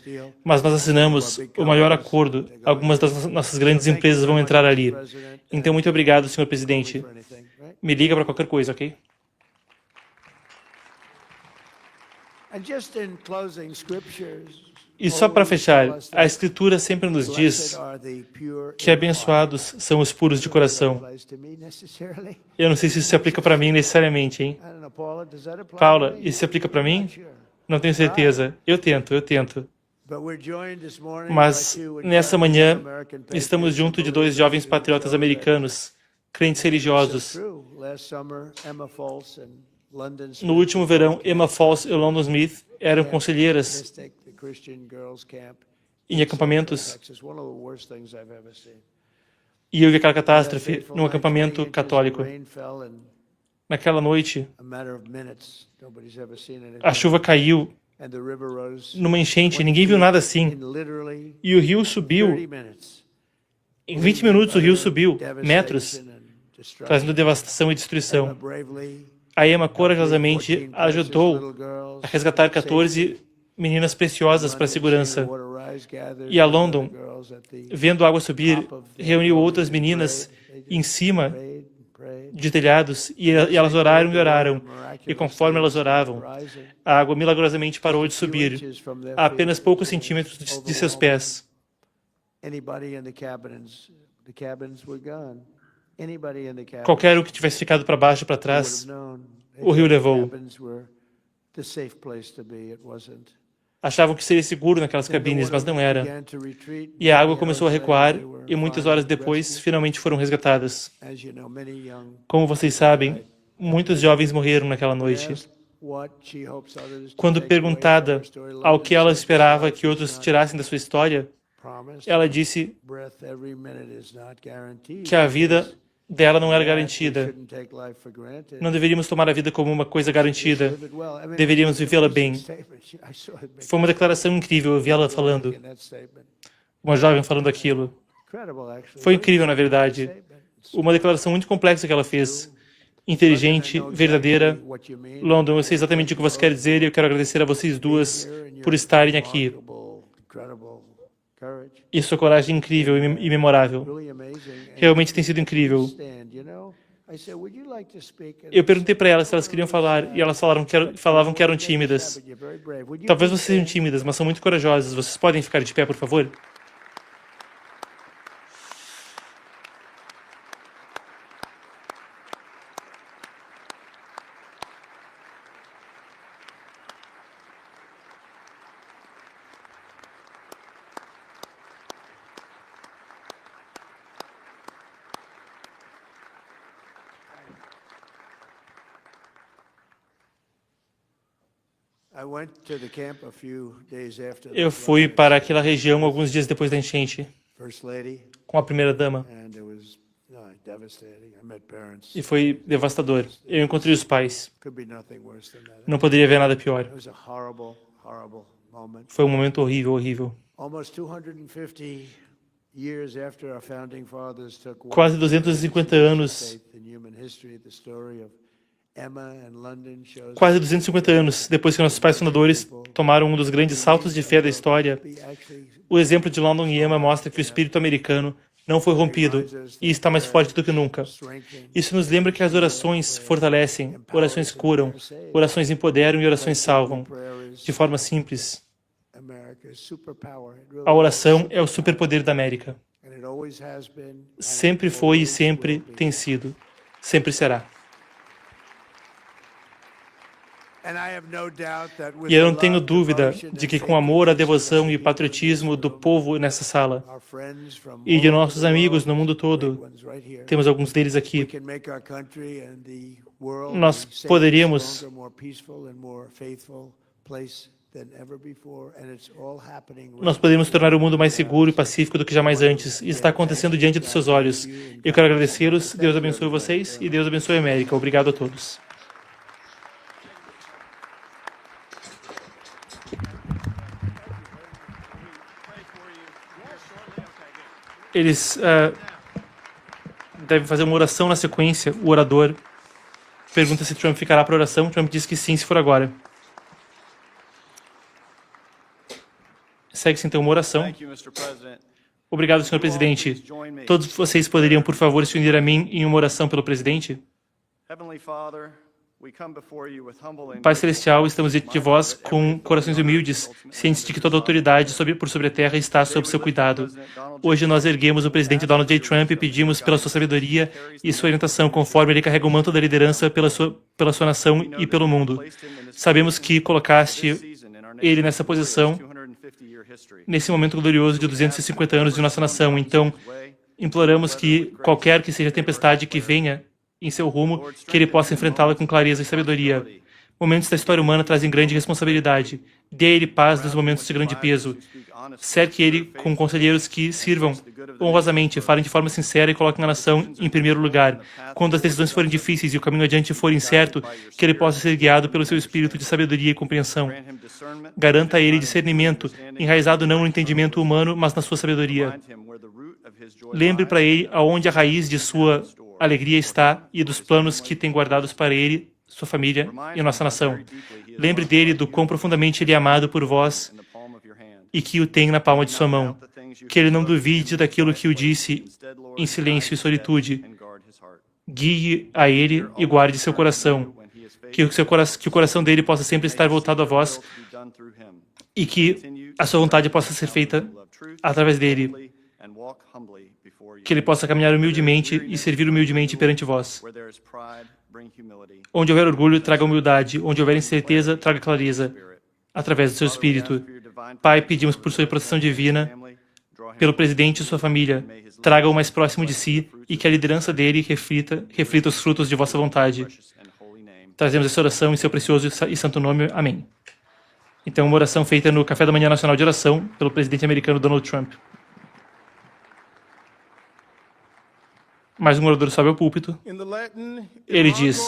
Mas nós assinamos o maior acordo. Algumas das nossas grandes empresas vão entrar ali. Então muito obrigado, senhor presidente. Me liga para qualquer coisa, ok? E só para fechar, a Escritura sempre nos diz que abençoados são os puros de coração. Eu não sei se isso se aplica para mim necessariamente, hein? Paula, isso se aplica para mim? Não tenho certeza. Eu tento. Mas, nessa manhã, estamos junto de 2 jovens patriotas americanos, crentes religiosos. No último verão, Emma Falls e London Smith eram conselheiras em acampamentos, e eu vi aquela catástrofe num acampamento católico. Naquela noite, a chuva caiu numa enchente, ninguém viu nada assim. E o rio subiu. Em 20 minutos o rio subiu metros, trazendo devastação e destruição. A Emma corajosamente ajudou a resgatar 14 meninas preciosas para a segurança. E a London, vendo a água subir, reuniu outras meninas em cima de telhados e elas oraram e oraram. E conforme elas oravam, a água milagrosamente parou de subir a apenas poucos centímetros de seus pés. Qualquer um que tivesse ficado para baixo ou para trás, o rio levou. Achavam que seria seguro naquelas cabines, mas não era. E a água começou a recuar e muitas horas depois, finalmente foram resgatadas. Como vocês sabem, muitos jovens morreram naquela noite. Quando perguntada ao que ela esperava que outros tirassem da sua história, ela disse que a vida dela não era garantida. Não deveríamos tomar a vida como uma coisa garantida. Deveríamos vivê-la bem. Foi uma declaração incrível, eu vi ela falando. Uma jovem falando aquilo. Foi incrível, na verdade. Uma declaração muito complexa que ela fez. Inteligente, verdadeira. London, eu sei exatamente o que você quer dizer e eu quero agradecer a vocês duas por estarem aqui. E sua coragem incrível e memorável. Realmente tem sido incrível. Eu perguntei para elas se elas queriam falar e elas falavam que eram tímidas. Talvez vocês sejam tímidas, mas são muito corajosas. Vocês podem ficar de pé, por favor? Eu fui para aquela região alguns dias depois da enchente, com a primeira-dama. E foi devastador. Eu encontrei os pais. Não poderia haver nada pior. Foi um momento horrível, horrível. Quase 250 anos. Quase 250 anos depois que nossos pais fundadores tomaram um dos grandes saltos de fé da história, o exemplo de London e Emma mostra que o espírito americano não foi rompido e está mais forte do que nunca. Isso nos lembra que as orações fortalecem, orações curam, orações empoderam e orações salvam. De forma simples, a oração é o superpoder da América. Sempre foi e sempre tem sido. Sempre será. E eu não tenho dúvida de que com o amor, a devoção e o patriotismo do povo nessa sala e de nossos amigos no mundo todo, temos alguns deles aqui, nós poderíamos tornar o mundo mais seguro e pacífico do que jamais antes. Isso está acontecendo diante dos seus olhos. Eu quero agradecê-los. Deus abençoe vocês e Deus abençoe a América. Obrigado a todos. Eles devem fazer uma oração na sequência. O orador pergunta se Trump ficará para a oração. Trump diz que sim, se for agora. Segue-se então uma oração. Obrigado, Sr. Presidente. Todos vocês poderiam, por favor, se unir a mim em uma oração pelo presidente? Pai Celestial, estamos diante de vós com corações humildes, cientes de que toda autoridade por sobre a terra está sob seu cuidado. Hoje nós erguemos o presidente Donald J. Trump e pedimos pela sua sabedoria e sua orientação, conforme ele carrega o manto da liderança pela sua nação e pelo mundo. Sabemos que colocaste ele nessa posição, nesse momento glorioso de 250 anos de nossa nação. Então, imploramos que qualquer que seja a tempestade que venha em seu rumo, que ele possa enfrentá-la com clareza e sabedoria. Momentos da história humana trazem grande responsabilidade. Dê a ele paz nos momentos de grande peso. Cerque ele com conselheiros que sirvam honrosamente, falem de forma sincera e coloquem a nação em primeiro lugar. Quando as decisões forem difíceis e o caminho adiante for incerto, que ele possa ser guiado pelo seu espírito de sabedoria e compreensão. Garanta a ele discernimento, enraizado não no entendimento humano, mas na sua sabedoria. Lembre para ele aonde a raiz de sua alegria está e dos planos que tem guardados para ele, sua família e nossa nação. Lembre dele do quão profundamente ele é amado por vós e que o tem na palma de sua mão. Que ele não duvide daquilo que o disse em silêncio e solitude. Guie a ele e guarde seu coração. Que o coração dele possa sempre estar voltado a vós e que a sua vontade possa ser feita através dele. Que ele possa caminhar humildemente e servir humildemente perante vós. Onde houver orgulho, traga humildade. Onde houver incerteza, traga clareza. Através do seu Espírito. Pai, pedimos por sua proteção divina, pelo presidente e sua família. Traga-o mais próximo de si e que a liderança dele reflita os frutos de vossa vontade. Trazemos essa oração em seu precioso e santo nome. Amém. Então, uma oração feita no Café da Manhã Nacional de Oração pelo presidente americano Donald Trump. Mais um orador sobe ao púlpito. Ele diz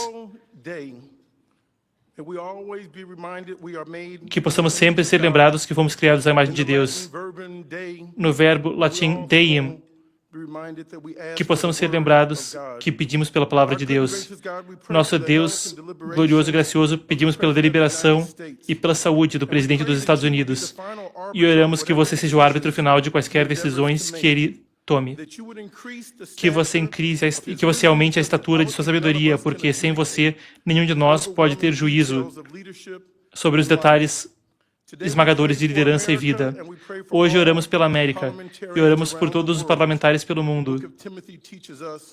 que possamos sempre ser lembrados que fomos criados à imagem de Deus. No verbo latim deum, que possamos ser lembrados que pedimos pela palavra de Deus. Nosso Deus glorioso e gracioso, pedimos pela deliberação e pela saúde do presidente dos Estados Unidos. E oramos que você seja o árbitro final de quaisquer decisões que ele tome. Que você aumente a estatura de sua sabedoria, porque sem você, nenhum de nós pode ter juízo sobre os detalhes esmagadores de liderança e vida. Hoje oramos pela América e oramos por todos os parlamentares pelo mundo.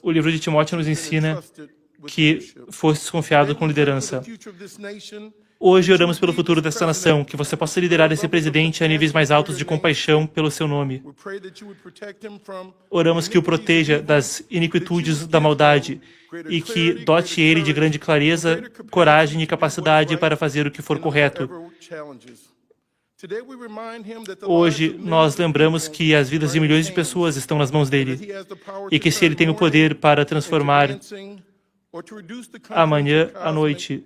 O livro de Timóteo nos ensina que fosse confiado com liderança. Hoje oramos pelo futuro dessa nação, que você possa liderar esse presidente a níveis mais altos de compaixão pelo seu nome. Oramos que o proteja das iniquitudes da maldade e que dote ele de grande clareza, coragem e capacidade para fazer o que for correto. Hoje, nós lembramos que as vidas de milhões de pessoas estão nas mãos dele e que se ele tem o poder para transformar amanhã à noite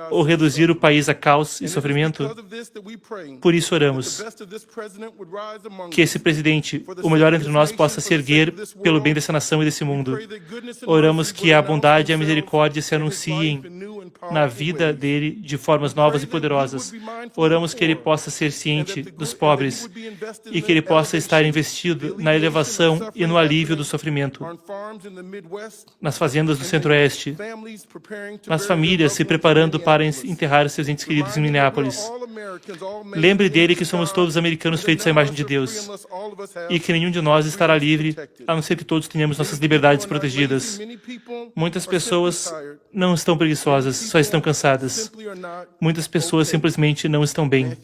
ou reduzir o país a caos e sofrimento, por isso oramos que esse presidente, o melhor entre nós, possa se erguer pelo bem dessa nação e desse mundo. Oramos que a bondade e a misericórdia se anunciem na vida dele de formas novas e poderosas. Oramos que ele possa ser ciente dos pobres e que ele possa estar investido na elevação e no alívio do sofrimento, nas fazendas do Centro-Oeste, nas famílias se preparando para enterrar seus entes queridos em Minneapolis. Lembre dele que somos todos americanos feitos à imagem de Deus e que nenhum de nós estará livre, a não ser que todos tenhamos nossas liberdades protegidas. Muitas pessoas não estão preguiçosas, só estão cansadas. Muitas pessoas simplesmente não estão bem.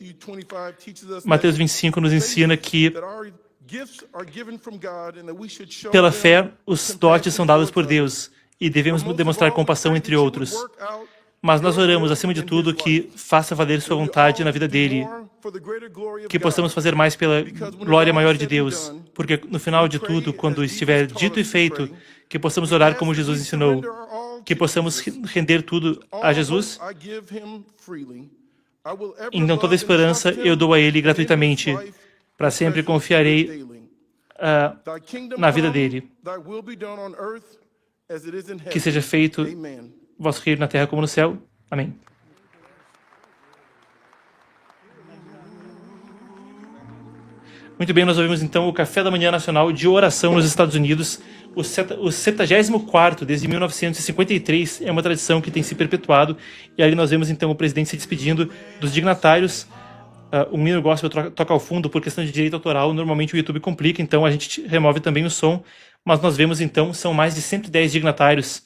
Mateus 25 nos ensina que pela fé, os dotes são dados por Deus e devemos demonstrar compaixão entre outros. Mas nós oramos, acima de tudo, que faça valer sua vontade na vida dele, que possamos fazer mais pela glória maior de Deus, porque no final de tudo, quando estiver dito e feito, que possamos orar como Jesus ensinou, que possamos render tudo a Jesus. Então toda a esperança eu dou a ele gratuitamente, para sempre confiarei na vida dele. Que seja feito vosso reino na terra como no céu. Amém. Muito bem, nós ouvimos então o Café da Manhã Nacional de Oração nos Estados Unidos. O 74º, desde 1953, é uma tradição que tem se perpetuado. E ali nós vemos então o presidente se despedindo dos dignatários. O menino gospel toca ao fundo por questão de direito autoral. Normalmente o YouTube complica, então a gente remove também o som. Mas nós vemos então, são mais de 110 dignatários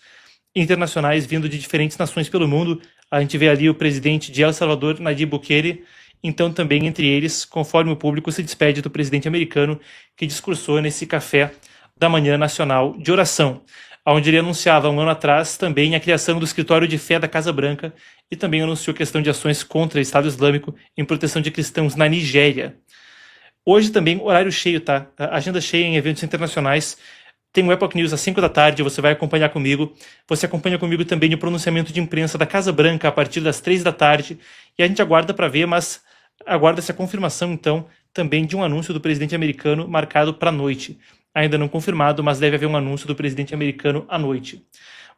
internacionais vindo de diferentes nações pelo mundo. A gente vê ali o presidente de El Salvador, Nayib Bukele, então também entre eles, conforme o público se despede do presidente americano que discursou nesse Café da Manhã Nacional de Oração, onde ele anunciava um ano atrás também a criação do escritório de fé da Casa Branca e também anunciou a questão de ações contra o Estado Islâmico em proteção de cristãos na Nigéria. Hoje também, horário cheio, tá? Agenda cheia em eventos internacionais. Tem o Epoch News às 5 da tarde, você vai acompanhar comigo. Você acompanha comigo também o pronunciamento de imprensa da Casa Branca a partir das 3 da tarde. E a gente aguarda para ver, mas aguarda-se a confirmação, então, também de um anúncio do presidente americano marcado para a noite. Ainda não confirmado, mas deve haver um anúncio do presidente americano à noite.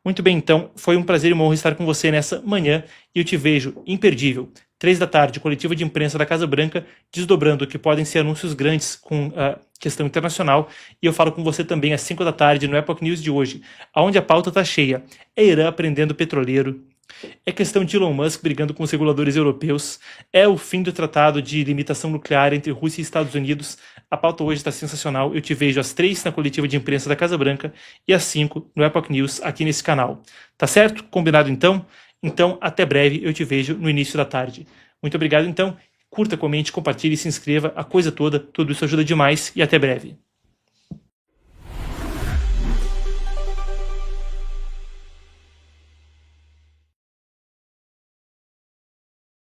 Muito bem, então, foi um prazer e uma honra estar com você nessa manhã e eu te vejo imperdível. 3 da tarde, coletiva de imprensa da Casa Branca, desdobrando que podem ser anúncios grandes com a questão internacional. E eu falo com você também às 5 da tarde no Epoch News de hoje, onde a pauta está cheia. É Irã prendendo petroleiro, é questão de Elon Musk brigando com os reguladores europeus, é o fim do tratado de limitação nuclear entre Rússia e Estados Unidos. A pauta hoje está sensacional. Eu te vejo às 3 na coletiva de imprensa da Casa Branca e às 5 no Epoch News aqui nesse canal. Tá certo? Combinado então? Então, até breve, eu te vejo no início da tarde. Muito obrigado então. Curta, comente, compartilhe, se inscreva, a coisa toda. Tudo isso ajuda demais e até breve.